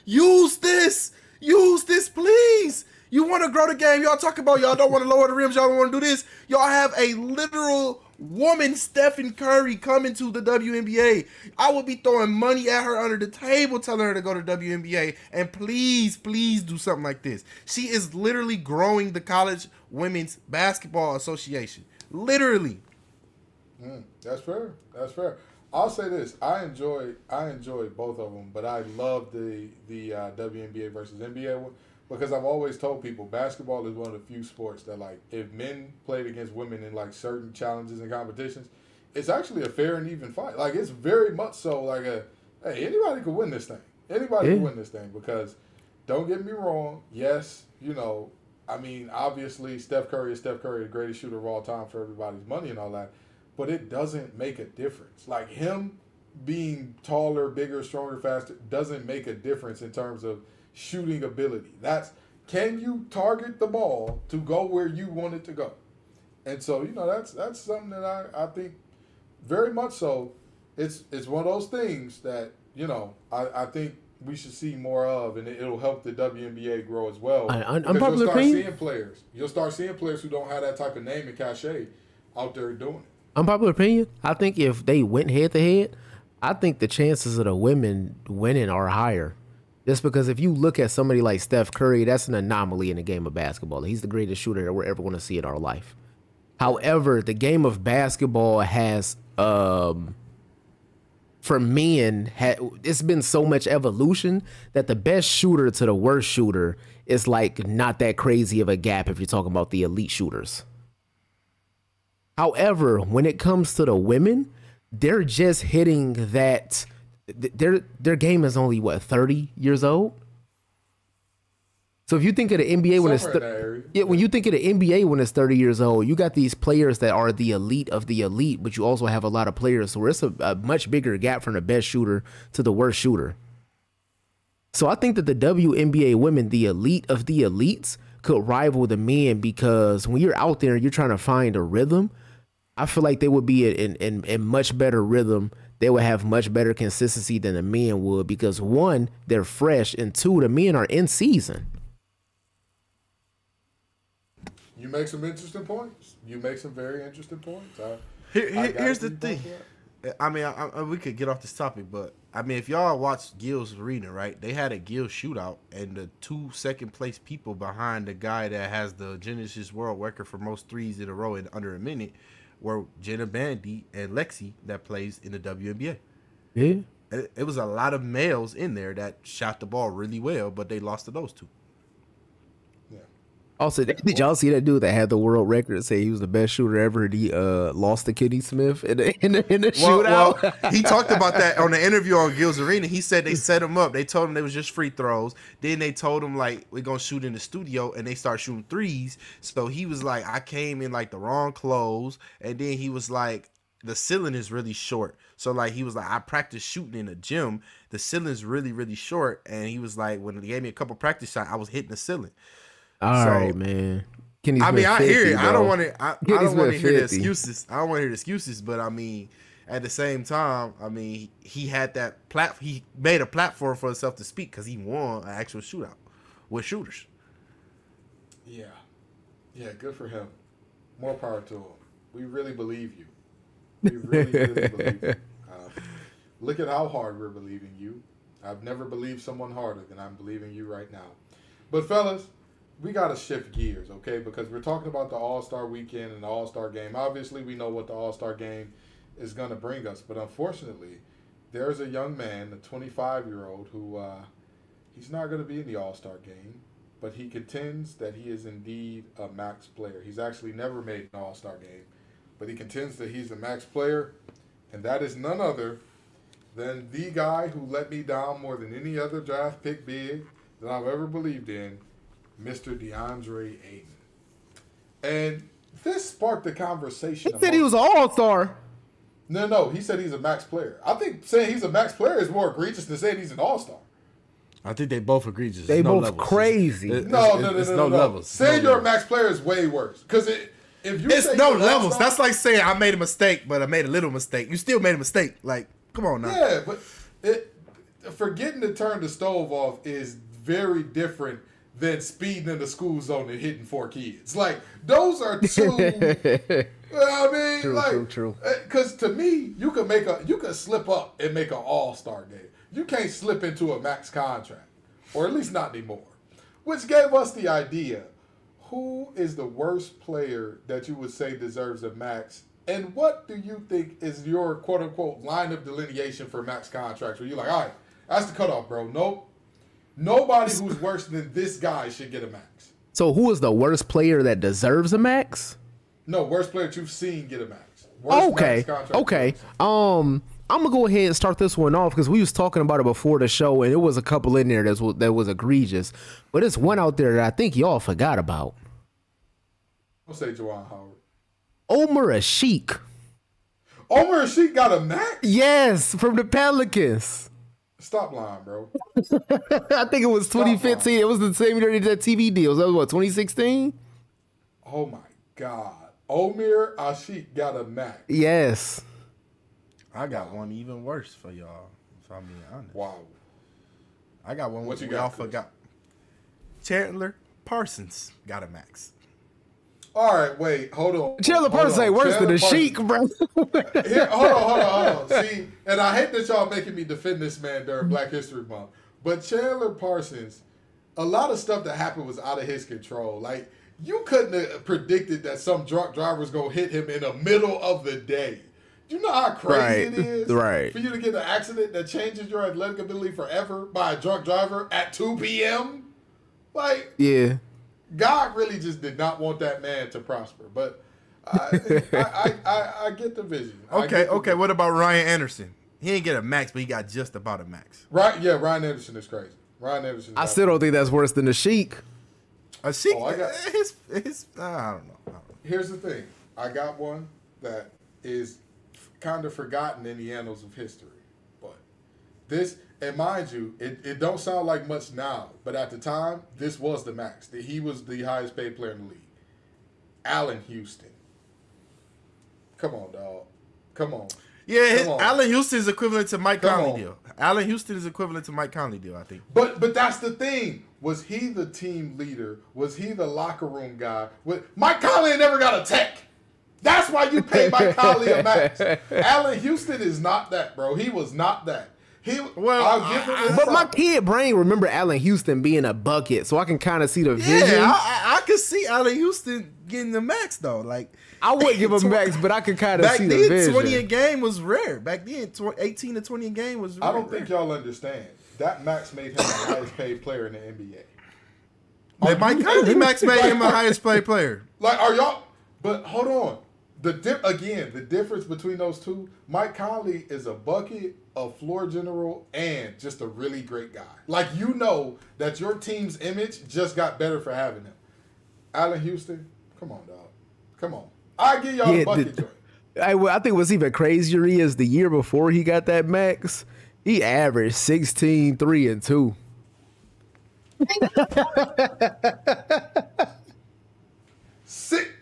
[SPEAKER 3] Use this, please. You want to grow the game. Y'all talk about y'all don't want to lower the rims. Y'all don't want to do this. Y'all have a literal woman, Stephen Curry, coming to the WNBA. I would be throwing money at her under the table, telling her to go to WNBA. And please, please do something like this. She is literally growing the College Women's Basketball Association. Literally.
[SPEAKER 1] That's fair. That's fair. I'll say this: I enjoy both of them, but I love the WNBA versus NBA one. Because I've always told people basketball is one of the few sports that, like, if men played against women in, like, certain challenges and competitions, it's actually a fair and even fight. Like, it's very much so like hey, anybody could win this thing. Anybody can win this thing because, don't get me wrong, yes, you know, I mean, obviously Steph Curry is Steph Curry, the greatest shooter of all time for everybody's money and all that, but it doesn't make a difference. Like, him being taller, bigger, stronger, faster doesn't make a difference in terms of shooting ability. Can you target the ball to go where you want it to go? And so, you know, that's something that I think very much so. It's one of those things that, you know, I think we should see more of, and it'll help the WNBA grow as well. You'll start seeing players who don't have that type of name and cachet out there doing it.
[SPEAKER 2] Unpopular opinion, I think if they went head to head, I think the chances of the women winning are higher. Just because if you look at somebody like Steph Curry, that's an anomaly in the game of basketball. He's the greatest shooter that we're ever going to see in our life. However, the game of basketball has, for men, it's been so much evolution that the best shooter to the worst shooter is like not that crazy of a gap if you're talking about the elite shooters. However, when it comes to the women, they're just hitting that. Their game is only 30 years old. So if you think of the NBA when you think of the NBA when it's 30 years old, you got these players that are the elite of the elite, but you also have a lot of players where it's a much bigger gap from the best shooter to the worst shooter. So I think that the WNBA women, the elite of the elites, could rival the men because when you're out there and you're trying to find a rhythm, I feel like they would be in much better rhythm. They would have much better consistency than the men would because, one, they're fresh, and two, the men are in season.
[SPEAKER 1] You make some interesting points. You make some very interesting points.
[SPEAKER 3] Here's the thing. I mean, we could get off this topic, but, I mean, if y'all watched Gil's Arena, right, they had a Gil shootout, and the 2 second-place people behind the guy that has the Genesis world record for most threes in a row in under a minute were Jenna Bandy and Lexi that plays in the WNBA.
[SPEAKER 2] Yeah.
[SPEAKER 3] It was a lot of males in there that shot the ball really well, but they lost to those 2.
[SPEAKER 1] Yeah.
[SPEAKER 2] Also, did y'all see that dude that had the world record say he was the best shooter ever and he lost to Kenny Smith in the shootout?
[SPEAKER 3] Well, he talked about that on the interview on Gil's Arena. He said they set him up. They told him they was just free throws. Then they told him, like, we're going to shoot in the studio, and they start shooting threes. So he was like, I came in, like, the wrong clothes. And then he was like, the ceiling is really short. So, like, he was like, I practice shooting in the gym. The ceiling's really, really short. And he was like, when they gave me a couple practice shots, I was hitting the ceiling.
[SPEAKER 2] All right, man.
[SPEAKER 3] I mean, I hear it. I don't want to. I don't want to hear the
[SPEAKER 2] 50.
[SPEAKER 3] excuses. I don't want to hear the excuses. But I mean, at the same time, I mean, he had that He made a platform for himself to speak because he won an actual shootout with shooters.
[SPEAKER 1] Yeah, good for him. More power to him. We really believe you. We really, really believe you. Look at how hard we're believing you. I've never believed someone harder than I'm believing you right now. But fellas, we got to shift gears, okay? Because we're talking about the All-Star Weekend and the All-Star Game. Obviously, we know what the All-Star Game is going to bring us. But unfortunately, there's a young man, a 25-year-old, who he's not going to be in the All-Star Game. But he contends that he is indeed a max player. He's actually never made an All-Star Game. But he contends that he's a max player. And that is none other than the guy who let me down more than any other draft pick big that I've ever believed in, Mr. DeAndre Ayton. And this sparked the conversation.
[SPEAKER 2] He said he was an all-star.
[SPEAKER 1] No, he said he's a max player. I think saying he's a max player is more egregious than saying he's an all-star.
[SPEAKER 3] I think they both egregious.
[SPEAKER 2] They both
[SPEAKER 3] levels.
[SPEAKER 2] crazy.
[SPEAKER 1] No.
[SPEAKER 3] Levels.
[SPEAKER 1] Saying you're a max player is way worse. Because if you
[SPEAKER 3] it's
[SPEAKER 1] say
[SPEAKER 3] no
[SPEAKER 1] you're
[SPEAKER 3] levels.
[SPEAKER 1] all-star,
[SPEAKER 3] That's like saying I made a mistake, but I made a little mistake. You still made a mistake. Like, come on now.
[SPEAKER 1] yeah, but forgetting to turn the stove off is very different than speeding in the school zone and hitting 4 kids. Like, those are two. I mean,
[SPEAKER 2] true.
[SPEAKER 1] Because to me, you could slip up and make an all-star game. You can't slip into a max contract, or at least not anymore. Which gave us the idea: who is the worst player that you would say deserves a max? And what do you think is your quote-unquote line of delineation for max contracts? Where you're like, all right, that's the cutoff, bro. Nope. Nobody who's worse than this guy should get a max.
[SPEAKER 2] So who is the worst player that deserves a max?
[SPEAKER 1] No, worst player that you've seen get a max. Worst max contract.
[SPEAKER 2] Okay. I'm gonna go ahead and start this one off because we was talking about it before the show, and it was a couple in there that was egregious, but it's one out there that I think y'all forgot about.
[SPEAKER 1] I'll say Juwan Howard.
[SPEAKER 2] Omer Ashik.
[SPEAKER 1] Omer Ashik got a max?
[SPEAKER 2] Yes, from the Pelicans.
[SPEAKER 1] Stop lying, bro.
[SPEAKER 2] I think it was 2015. It was the same year they did that TV deal. That was what, 2016?
[SPEAKER 1] Oh my God. Omer Ashik got a max.
[SPEAKER 2] Yes.
[SPEAKER 3] I got one even worse for y'all, if I'm being honest.
[SPEAKER 1] Wow.
[SPEAKER 3] I got one
[SPEAKER 1] What you
[SPEAKER 3] y'all
[SPEAKER 1] got, Chris?
[SPEAKER 3] forgot. Chandler Parsons got a max.
[SPEAKER 1] All right, wait, hold on.
[SPEAKER 2] Chandler Parsons ain't worse than the Sheik, bro.
[SPEAKER 1] Here, hold on. See, and I hate that y'all making me defend this man during Black History Month, but Chandler Parsons, a lot of stuff that happened was out of his control. Like, you couldn't have predicted that some drunk driver was going to hit him in the middle of the day. Do you know how crazy it is for you to get an accident that changes your athletic ability forever by a drunk driver at 2 p.m.? Like,
[SPEAKER 2] Yeah.
[SPEAKER 1] God really just did not want that man to prosper. But I get the vision.
[SPEAKER 3] Okay. What about Ryan Anderson? He ain't get a max, but he got just about a max.
[SPEAKER 1] Right? Yeah, Ryan Anderson is crazy. Ryan Anderson.
[SPEAKER 2] I still don't think that's worse than the Sheik.
[SPEAKER 3] A Sheik,
[SPEAKER 1] I
[SPEAKER 3] don't know.
[SPEAKER 1] Here's the thing. I got one that is kind of forgotten in the annals of history. But this, and mind you, it don't sound like much now, but at the time, this was the max. He was the highest paid player in the league. Allen Houston. Come on, dog. Come on.
[SPEAKER 3] Yeah, Allen Houston is equivalent to Mike Conley deal. Allen Houston is equivalent to Mike Conley deal, I think.
[SPEAKER 1] But that's the thing. Was he the team leader? Was he the locker room guy? Mike Conley never got a tech. That's why you pay Mike Conley a max. Allen Houston is not that, bro. He was not that. I'll give him
[SPEAKER 2] But my kid brain remember Allen Houston being a bucket, so I can kind of see the vision.
[SPEAKER 3] Yeah, I could see Allen Houston getting the max though. Like,
[SPEAKER 2] I wouldn't give him max, but I could kind of see the vision.
[SPEAKER 3] Back then, 20 a game was rare. Back then, 18 to 20 a game was rare.
[SPEAKER 1] I don't think y'all understand. That max made him the highest paid player in the NBA.
[SPEAKER 3] Mike Conley max made him the highest paid player.
[SPEAKER 1] Like, are y'all? But hold on. The difference between those two, Mike Conley is a bucket, a floor general, and just a really great guy. Like, you know that your team's image just got better for having him. Allen Houston, come on, dog. Come on. I give y'all a bucket joint.
[SPEAKER 2] I think what's even crazier is the year before he got that max, he averaged 16, 3, and 2.
[SPEAKER 1] Sick.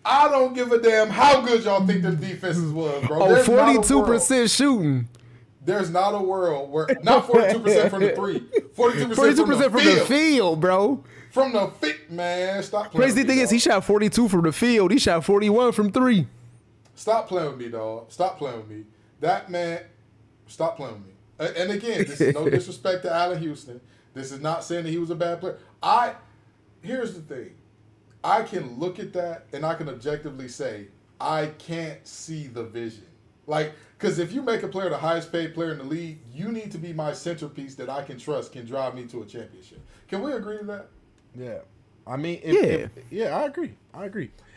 [SPEAKER 1] I don't give a damn how good y'all think the defenses was, bro.
[SPEAKER 2] Oh, 42% shooting.
[SPEAKER 1] There's not a world where not 42% from the three, 42%
[SPEAKER 2] from the field, bro.
[SPEAKER 1] From the fit, man. Stop playing.
[SPEAKER 2] Crazy thing is, he shot 42 from the field. He shot 41 from 3.
[SPEAKER 1] Stop playing with me, dog. Stop playing with me. That man, stop playing with me. And again, this is no disrespect to Allen Houston. This is not saying that he was a bad player. Here's the thing. I can look at that and I can objectively say, I can't see the vision. Like, because if you make a player the highest paid player in the league, you need to be my centerpiece that I can trust can drive me to a championship. Can we agree to that?
[SPEAKER 3] Yeah. I mean, I agree.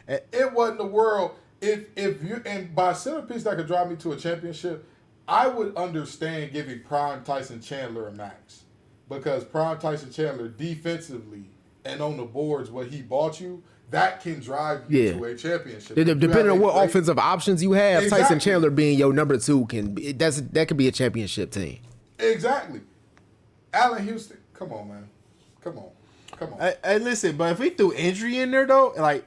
[SPEAKER 1] It wasn't the world. If you, and by centerpiece that could drive me to a championship, I would understand giving Prime Tyson Chandler a max. Because Prime Tyson Chandler defensively and on the boards, what he bought you, that can drive you to a championship.
[SPEAKER 2] Depending on what offensive options you have,
[SPEAKER 1] exactly.
[SPEAKER 2] Tyson Chandler being your number 2 that could be a championship team.
[SPEAKER 1] Exactly. Allen Houston, come on, man. Come on.
[SPEAKER 3] Hey, listen, but if we threw injury in there, though, like,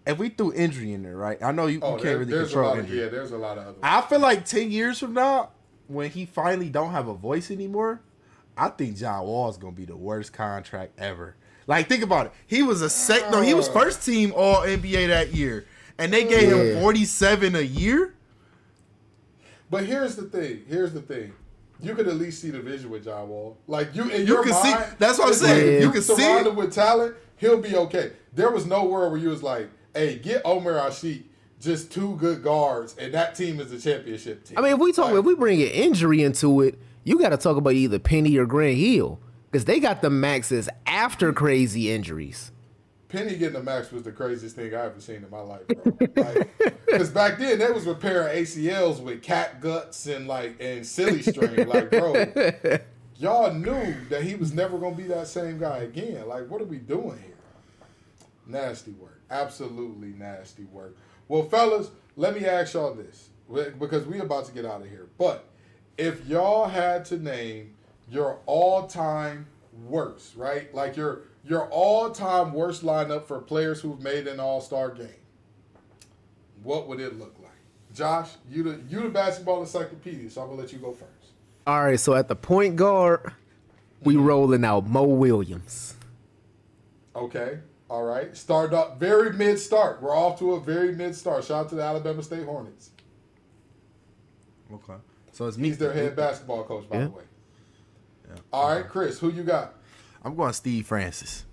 [SPEAKER 3] if we threw injury in there, right? I know you can't really control injury.
[SPEAKER 1] Yeah, there's a lot of other.
[SPEAKER 3] I feel like 10 years from now, when he finally don't have a voice anymore, I think John Wall is going to be the worst contract ever. Like, think about it. He was he was first team All NBA that year, and they gave him 47 a year.
[SPEAKER 1] But here's the thing. You could at least see the vision with John Wall. Like, you in
[SPEAKER 3] You
[SPEAKER 1] your
[SPEAKER 3] can
[SPEAKER 1] mind,
[SPEAKER 3] see. That's what I'm saying. You can see
[SPEAKER 1] surrounded
[SPEAKER 3] it.
[SPEAKER 1] with talent, he'll be okay. There was no world where you was like, hey, get Omer Asik, just 2 good guards, and that team is a championship team.
[SPEAKER 2] I mean, if we bring an injury into it, you got to talk about either Penny or Grant Hill, because they got the maxes after crazy injuries.
[SPEAKER 1] Penny getting the max was the craziest thing I ever seen in my life, bro. Because back then they was repairing ACLs with cat guts and silly string. Like, bro, y'all knew that he was never gonna be that same guy again. Like, what are we doing here? Nasty work, absolutely nasty work. Well, fellas, let me ask y'all this, because we about to get out of here. But if y'all had to name your all-time worst, right? Like your all-time worst lineup for players who've made an all-star game, what would it look like? Josh, you the basketball encyclopedia, so I'm going to let you go first.
[SPEAKER 2] All right, so at the point guard, we rolling out Mo Williams.
[SPEAKER 1] Okay, all right. Start up very mid-start. We're off to a very mid-start. Shout out to the Alabama State Hornets.
[SPEAKER 3] Okay. So it's
[SPEAKER 1] He's their head basketball coach, by the way. Yeah. All right, Chris, who you got?
[SPEAKER 3] I'm going Steve Francis.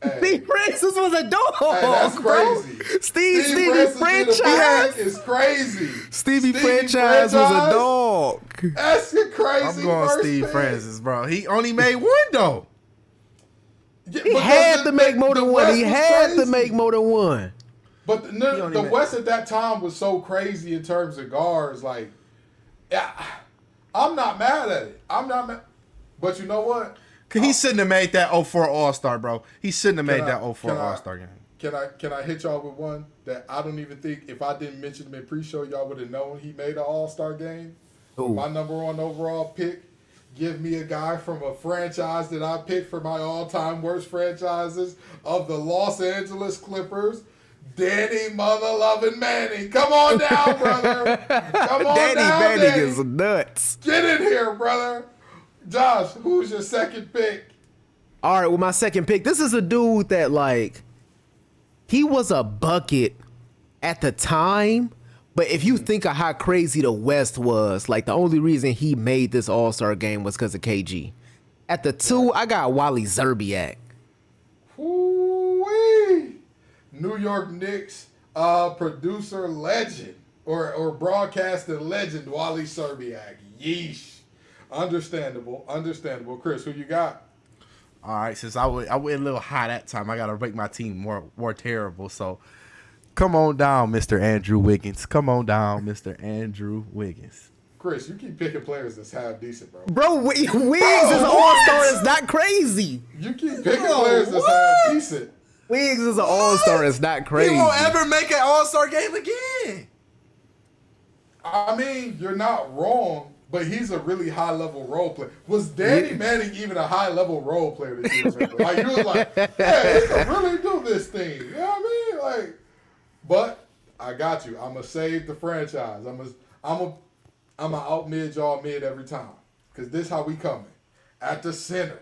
[SPEAKER 2] Hey. Steve Francis was a dog.
[SPEAKER 1] Hey, that's crazy.
[SPEAKER 2] Bro. Stevie Franchise
[SPEAKER 1] is crazy.
[SPEAKER 2] Stevie Franchise was a dog.
[SPEAKER 1] That's crazy.
[SPEAKER 3] I'm going Steve Francis, bro. He only made 1 though.
[SPEAKER 1] Yeah,
[SPEAKER 2] he had to make more than 1. He had to make more than 1.
[SPEAKER 1] But the West at that time was so crazy in terms of guards. Like, yeah, I'm not mad at it. I'm not mad. But you know what?
[SPEAKER 3] He shouldn't have made that 04 All-Star, bro. He shouldn't have made that 04 All-Star game.
[SPEAKER 1] Can I hit y'all with one that I don't even think, if I didn't mention him in pre-show, y'all would have known he made an All-Star game? Ooh. My number 1 overall pick. Give me a guy from a franchise that I picked for my all-time worst franchises of the Los Angeles Clippers. Danny Mother-Loving Manning. Come on down, brother. Come on
[SPEAKER 2] Danny
[SPEAKER 1] down,
[SPEAKER 2] Manning
[SPEAKER 1] Danny.
[SPEAKER 2] is nuts.
[SPEAKER 1] Get in here, brother. Josh, who's your second pick?
[SPEAKER 2] All right, well, my second pick, this is a dude that, like, he was a bucket at the time, but if you think of how crazy the West was, like, the only reason he made this All-Star game was because of KG. At the 2, I got Wally Zerbiak.
[SPEAKER 1] Ooh-wee. New York Knicks producer legend or broadcaster legend Wally Zerbiak. Yeesh. Understandable. Chris, who you got?
[SPEAKER 3] All right, since I went a little high that time, I got to make my team more terrible. So come on down, Mr. Andrew Wiggins. Come on down, Mr. Andrew Wiggins.
[SPEAKER 1] Chris, you keep picking players that's half decent, bro.
[SPEAKER 2] Bro, Wiggs is an all-star. It's not crazy.
[SPEAKER 1] You keep picking players that's half decent.
[SPEAKER 2] Wiggs is an all-star. It's not crazy.
[SPEAKER 3] He won't ever make an all-star game again.
[SPEAKER 1] I mean, you're not wrong. But he's a really high-level role player. Was Danny Manning even a high-level role player this year? Like, you was like, hey, he can really do this thing. You know what I mean? Like, but I got you. I'm going to save the franchise. I'm going to out-mid y'all mid every time. Because this how we coming. At the center.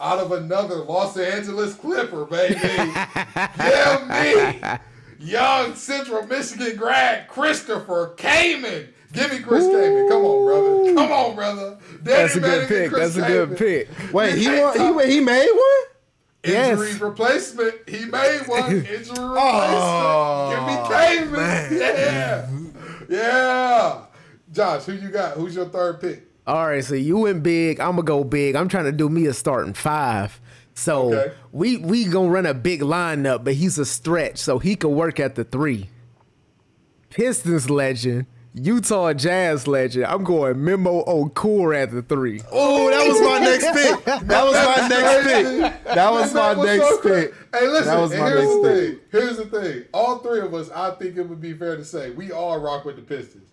[SPEAKER 1] Out of another Los Angeles Clipper, baby. Yeah, me. Young Central Michigan grad Christopher Kaman. Give me Chris Kaman. Come on, brother.
[SPEAKER 2] That's a good pick. That's a good pick.
[SPEAKER 3] Wait, he made one?
[SPEAKER 1] Injury replacement. He made one. Injury replacement. Give me Kaman. Man. Yeah. Josh, who you got? Who's your third pick?
[SPEAKER 2] All right, so you went big. I'm going to go big. I'm trying to do me a starting 5. So we going to run a big lineup, but he's a stretch, so he could work at the 3. Pistons legend, Utah Jazz legend. I'm going Memo Okur at the 3.
[SPEAKER 3] Oh, that was my next pick. That was my next pick. That was my next pick.
[SPEAKER 1] Hey, listen,
[SPEAKER 3] That was my
[SPEAKER 1] here's
[SPEAKER 3] next
[SPEAKER 1] the
[SPEAKER 3] pick.
[SPEAKER 1] thing. Here's the thing. All three of us, I think it would be fair to say, we all rock with the Pistons.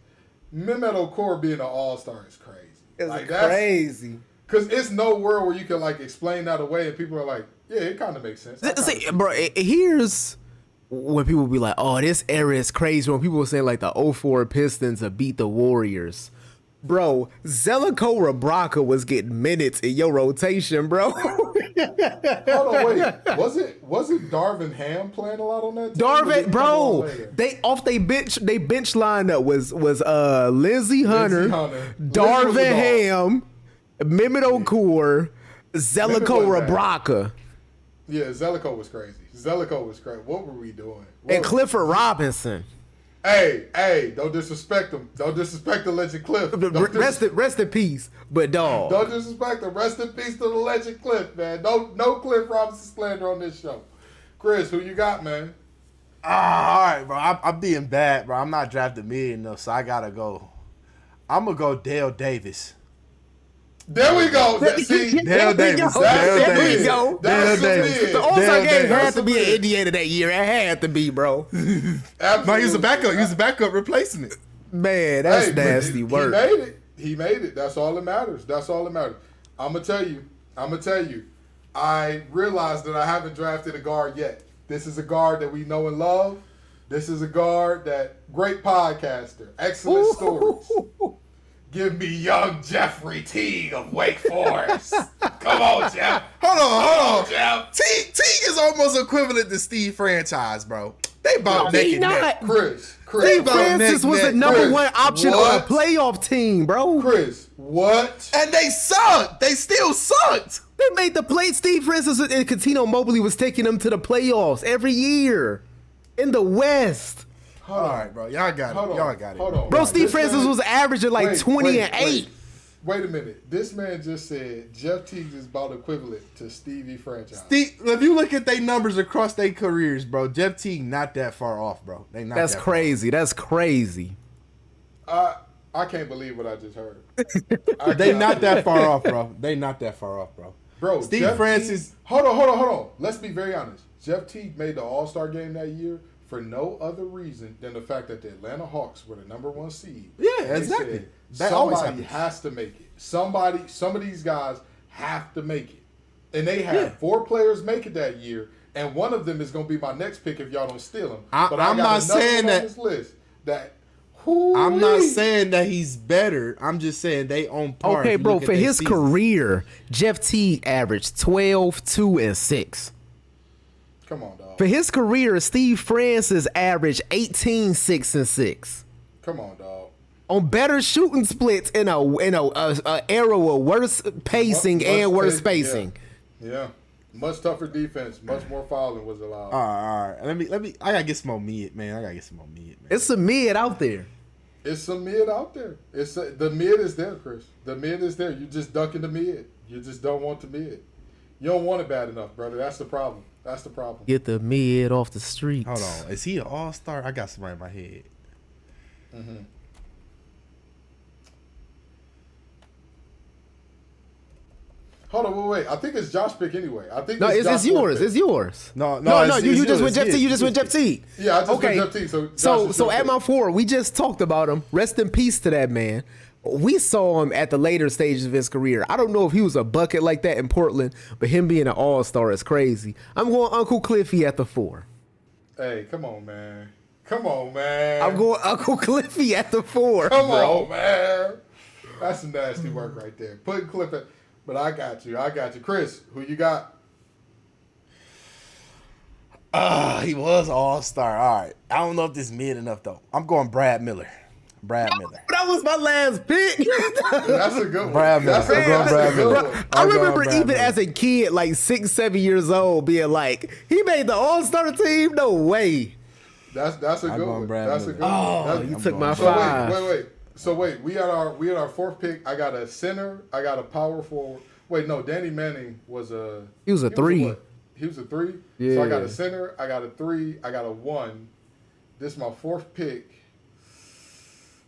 [SPEAKER 1] Mehmet Okur being an all-star is crazy.
[SPEAKER 2] It's
[SPEAKER 1] Like,
[SPEAKER 2] crazy.
[SPEAKER 1] Because it's no world where you can, like, explain that away and people are like, yeah, it kind of makes sense.
[SPEAKER 2] See, bro, here's when people be like, oh, this era is crazy. When people were saying, like, the 04 Pistons have beat the Warriors. Bro, Zeljko Rebraca was getting minutes in your rotation, bro.
[SPEAKER 1] Hold on, wait. Wasn't Darvin Ham playing a lot on that team?
[SPEAKER 2] Darvin, bro, they bench lineup was Lindsey Hunter, Darvin Ham, Mehmet Okur, Zeljko Rebraca.
[SPEAKER 1] Yeah, Zeljko was crazy. What were we doing?
[SPEAKER 2] And Clifford Robinson.
[SPEAKER 1] Hey, don't disrespect him. Don't disrespect the legend Cliff.
[SPEAKER 2] Rest in peace, but dog.
[SPEAKER 1] Don't disrespect him. Rest in peace to the legend Cliff, man. No Cliff Robinson slander on this show. Chris, who you got, man?
[SPEAKER 3] All right, bro. I'm being bad, bro. I'm not drafted mid enough, so I gotta go. I'm gonna go Dale Davis.
[SPEAKER 1] There we go. See,
[SPEAKER 3] Dale Davis.
[SPEAKER 2] There we go.
[SPEAKER 1] That's
[SPEAKER 2] The All-Star game had to be in Indiana that year. It had to be, bro.
[SPEAKER 1] Absolutely.
[SPEAKER 3] No, he was a backup. He was a backup replacing it.
[SPEAKER 2] Man, that's nasty work.
[SPEAKER 1] He made it. That's all that matters. I'm gonna tell you. I realized that I haven't drafted a guard yet. This is a guard that we know and love. This is a guard that great podcaster, excellent stories. Give me young Jeffrey Teague of Wake Forest. Come on, Jeff.
[SPEAKER 3] Hold on.
[SPEAKER 1] Jeff.
[SPEAKER 3] Teague is almost equivalent to Steve Franchise, bro. They about neck and neck.
[SPEAKER 1] Chris.
[SPEAKER 2] Steve Francis was the number one option on a playoff team, bro.
[SPEAKER 1] Chris, what?
[SPEAKER 3] And they sucked. They still sucked.
[SPEAKER 2] They made the play. Steve Francis and Coutinho Mobley was taking them to the playoffs every year in the West.
[SPEAKER 3] All right, bro. Y'all got it.
[SPEAKER 1] Hold on.
[SPEAKER 2] Bro, Steve Francis was averaging like 20 and 8.
[SPEAKER 1] Wait a minute. This man just said Jeff Teague is about equivalent to Stevie Franchise.
[SPEAKER 3] If you look at their numbers across their careers, bro, Jeff Teague not that far off, bro.
[SPEAKER 2] That's crazy. That's crazy.
[SPEAKER 1] I can't believe what I just heard.
[SPEAKER 3] They not that far off, bro. They not that far off, bro.
[SPEAKER 1] Bro,
[SPEAKER 3] Steve
[SPEAKER 1] Jeff
[SPEAKER 3] Francis.
[SPEAKER 1] Teague, hold on. Let's be very honest. Jeff Teague made the All-Star game that year for no other reason than the fact that the Atlanta Hawks were the number one seed.
[SPEAKER 3] Yeah, exactly. That
[SPEAKER 1] somebody has to make it. Some of these guys have to make it. And they had 4 players make it that year, and one of them is going to be my next pick if y'all don't steal him.
[SPEAKER 3] I'm not saying that.
[SPEAKER 1] This list that
[SPEAKER 3] I'm not saying that he's better. I'm just saying they on par.
[SPEAKER 2] Okay, bro, for his career, Jeff Teague averaged 12, 2, and 6.
[SPEAKER 1] Come on, dog.
[SPEAKER 2] For his career, Steve Francis averaged 18, 6, and 6.
[SPEAKER 1] Come on, dog.
[SPEAKER 2] On better shooting splits in a era with worse pacing and worse spacing.
[SPEAKER 1] Yeah. Much tougher defense, much more fouling was allowed.
[SPEAKER 3] All right. Let me. I gotta get some more mid, man.
[SPEAKER 2] It's some mid out there.
[SPEAKER 1] It's some mid out there. The mid is there, Chris. The mid is there. You just ducking the mid. You just don't want the mid. You don't want it bad enough, brother. That's the problem.
[SPEAKER 2] Get the mid off the streets.
[SPEAKER 3] Hold on. Is he an all-star? I got somebody in my head.
[SPEAKER 1] Mm-hmm. Hold on, wait. I think it's Josh pick anyway.
[SPEAKER 2] It's yours. It's yours.
[SPEAKER 3] No.
[SPEAKER 2] You just went Jeff Teague. You just went Jeff Teague.
[SPEAKER 1] Yeah, I just went Jeff Teague.
[SPEAKER 2] So at my 4, we just talked about him. Rest in peace to that man. We saw him at the later stages of his career. I don't know if he was a bucket like that in Portland, but him being an all-star is crazy. I'm going Uncle Cliffy at the 4.
[SPEAKER 1] Hey, come on, man. I'm
[SPEAKER 2] going Uncle Cliffy at the 4.
[SPEAKER 1] Come on, man. That's some nasty work right there. Putting Cliff at, but I got you. Chris, who you got?
[SPEAKER 3] He was all-star. All right. I don't know if this is mid enough, though. I'm going Brad Miller.
[SPEAKER 2] That was my last pick.
[SPEAKER 1] That's a good one.
[SPEAKER 3] Brad Miller.
[SPEAKER 2] I remember even as a kid, like 6, 7 years old, being like, he made the All-Star team? No way.
[SPEAKER 1] That's a good one. That's a good one.
[SPEAKER 2] Oh, you took my 5.
[SPEAKER 1] Wait. So wait, we had our 4th pick. I got a center. I got a power forward. Wait, no, Danny Manning was a.
[SPEAKER 2] He was a 3.
[SPEAKER 1] He was a 3.
[SPEAKER 2] Yeah.
[SPEAKER 1] So I got a center. I got a 3. I got a 1. This is my 4th pick.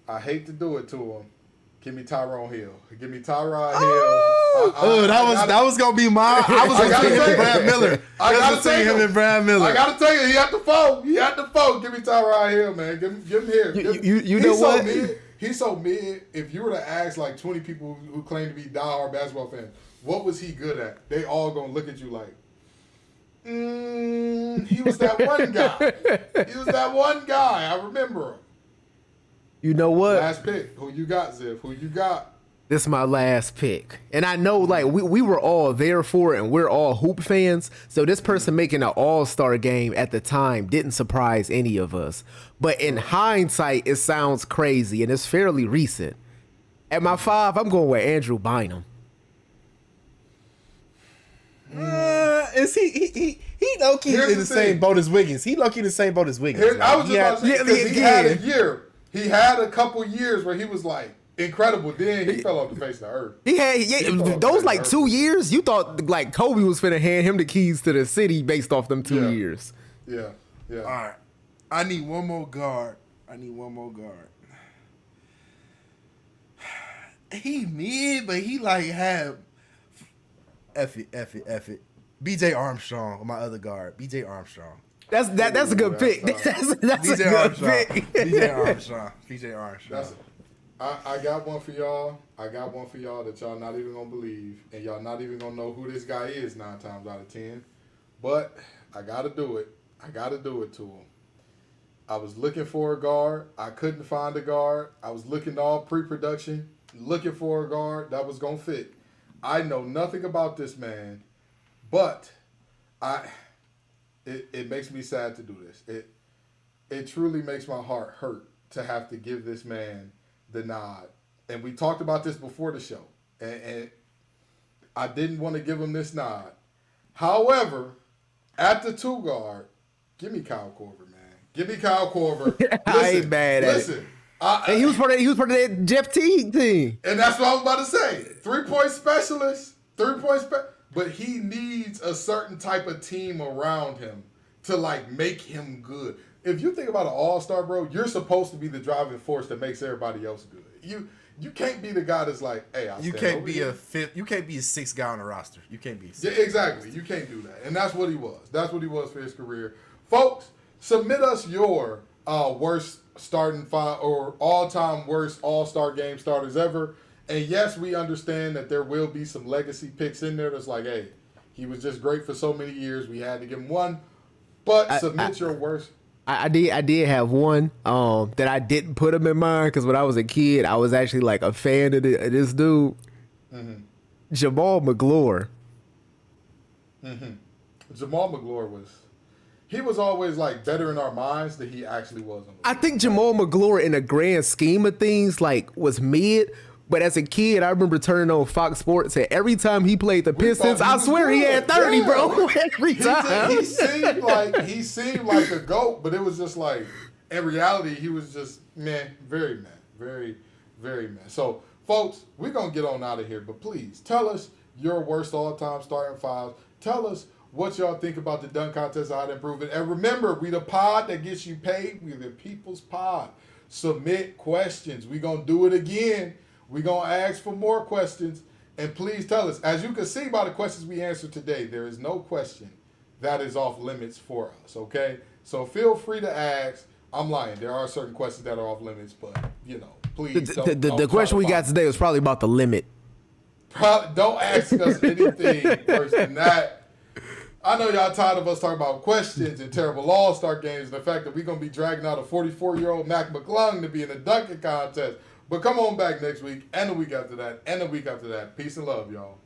[SPEAKER 1] I hate to do it to him. Give me Tyrone Hill. Give me Tyrone
[SPEAKER 3] Oh,
[SPEAKER 1] Hill.
[SPEAKER 3] that was gonna be mine. I was gonna say him and Brad Miller. I gotta say him and Brad Miller.
[SPEAKER 1] I gotta tell you, he had the phone. Give me Tyrone Hill, man. Give him here.
[SPEAKER 2] You know what?
[SPEAKER 1] He's so mid. If you were to ask like 20 people who claim to be diehard basketball fans, what was he good at? They all gonna look at you like, he was that one guy. He was that one guy. I remember him.
[SPEAKER 2] You know what?
[SPEAKER 1] Last pick. Who you got, Ziv? Who you got?
[SPEAKER 2] This is my last pick. And I know like we were all there for it and we're all hoop fans. So this person making an all-star game at the time didn't surprise any of us. But in hindsight, it sounds crazy and it's fairly recent. At my 5, I'm going with Andrew Bynum.
[SPEAKER 3] Is he low-key in the same boat as Wiggins. He low-key in the same boat as Wiggins.
[SPEAKER 1] I was just about to say, he had a year. He had a couple years where he was like incredible. Then he fell off the face of the earth.
[SPEAKER 2] He had those like 2 years. You thought like Kobe was finna hand him the keys to the city based off them 2 years.
[SPEAKER 1] Yeah.
[SPEAKER 3] All right. I need one more guard. He mid, but he like had F it. BJ Armstrong, my other guard. BJ Armstrong.
[SPEAKER 2] That's a good pick. That's a good pick.
[SPEAKER 3] BJ Armstrong.
[SPEAKER 1] I got one for y'all. that y'all not even gonna believe, and y'all not even gonna know who this guy is 9 times out of 10. But I gotta do it. To him. I was looking for a guard. I couldn't find a guard. I was looking all pre-production, looking for a guard that was gonna fit. I know nothing about this man, but It makes me sad to do this. It truly makes my heart hurt to have to give this man the nod. And we talked about this before the show. And I didn't want to give him this nod. However, at the 2 guard, give me Kyle Korver, man. Give me Kyle Korver.
[SPEAKER 2] I ain't mad at it. And he was part of that Jeff Teague thing.
[SPEAKER 1] And that's what I was about to say. 3-point specialist. But he needs a certain type of team around him to like make him good. If you think about an all-star, bro, you're supposed to be the driving force that makes everybody else good. You can't be the guy that's like, hey,
[SPEAKER 3] you can't be a 6th guy on the roster. You can't be a 6th.
[SPEAKER 1] Yeah, exactly. You can't do that. And that's what he was. That's what he was for his career. Folks, submit us your worst starting 5 or all-time worst all-star game starters ever. And yes, we understand that there will be some legacy picks in there that's like, hey, he was just great for so many years. We had to give him one. But submit your worst.
[SPEAKER 2] I did have one that I didn't put him in mind because when I was a kid, I was actually like a fan of this dude. Mm-hmm. Jamal McGlure.
[SPEAKER 1] Mm-hmm. Jamal McGlure was always like better in our minds than he actually was.
[SPEAKER 2] I think Jamal McGlure in the grand scheme of things like was mid. But as a kid, I remember turning on Fox Sports, and every time he played the Pistons, I swear he had 30, bro. Every time.
[SPEAKER 1] He seemed like a GOAT, but it was just like, in reality, he was just, very, very man. So, folks, we're going to get on out of here, but please, tell us your worst all-time starting 5s. Tell us what y'all think about the dunk contest, how to improve it. And remember, we the pod that gets you paid. We the people's pod. Submit questions. We're going to do it again. We're going to ask for more questions, and please tell us. As you can see by the questions we answered today, there is no question that is off limits for us, okay? So feel free to ask. I'm lying. There are certain questions that are off limits, but, please don't.
[SPEAKER 2] The question we got today was probably about the limit.
[SPEAKER 1] Don't ask us anything worse than that. I know y'all tired of us talking about questions and terrible all-star games and the fact that we're going to be dragging out a 44-year-old Mac McClung to be in a dunking contest. But come on back next week and the week after that and the week after that. Peace and love, y'all.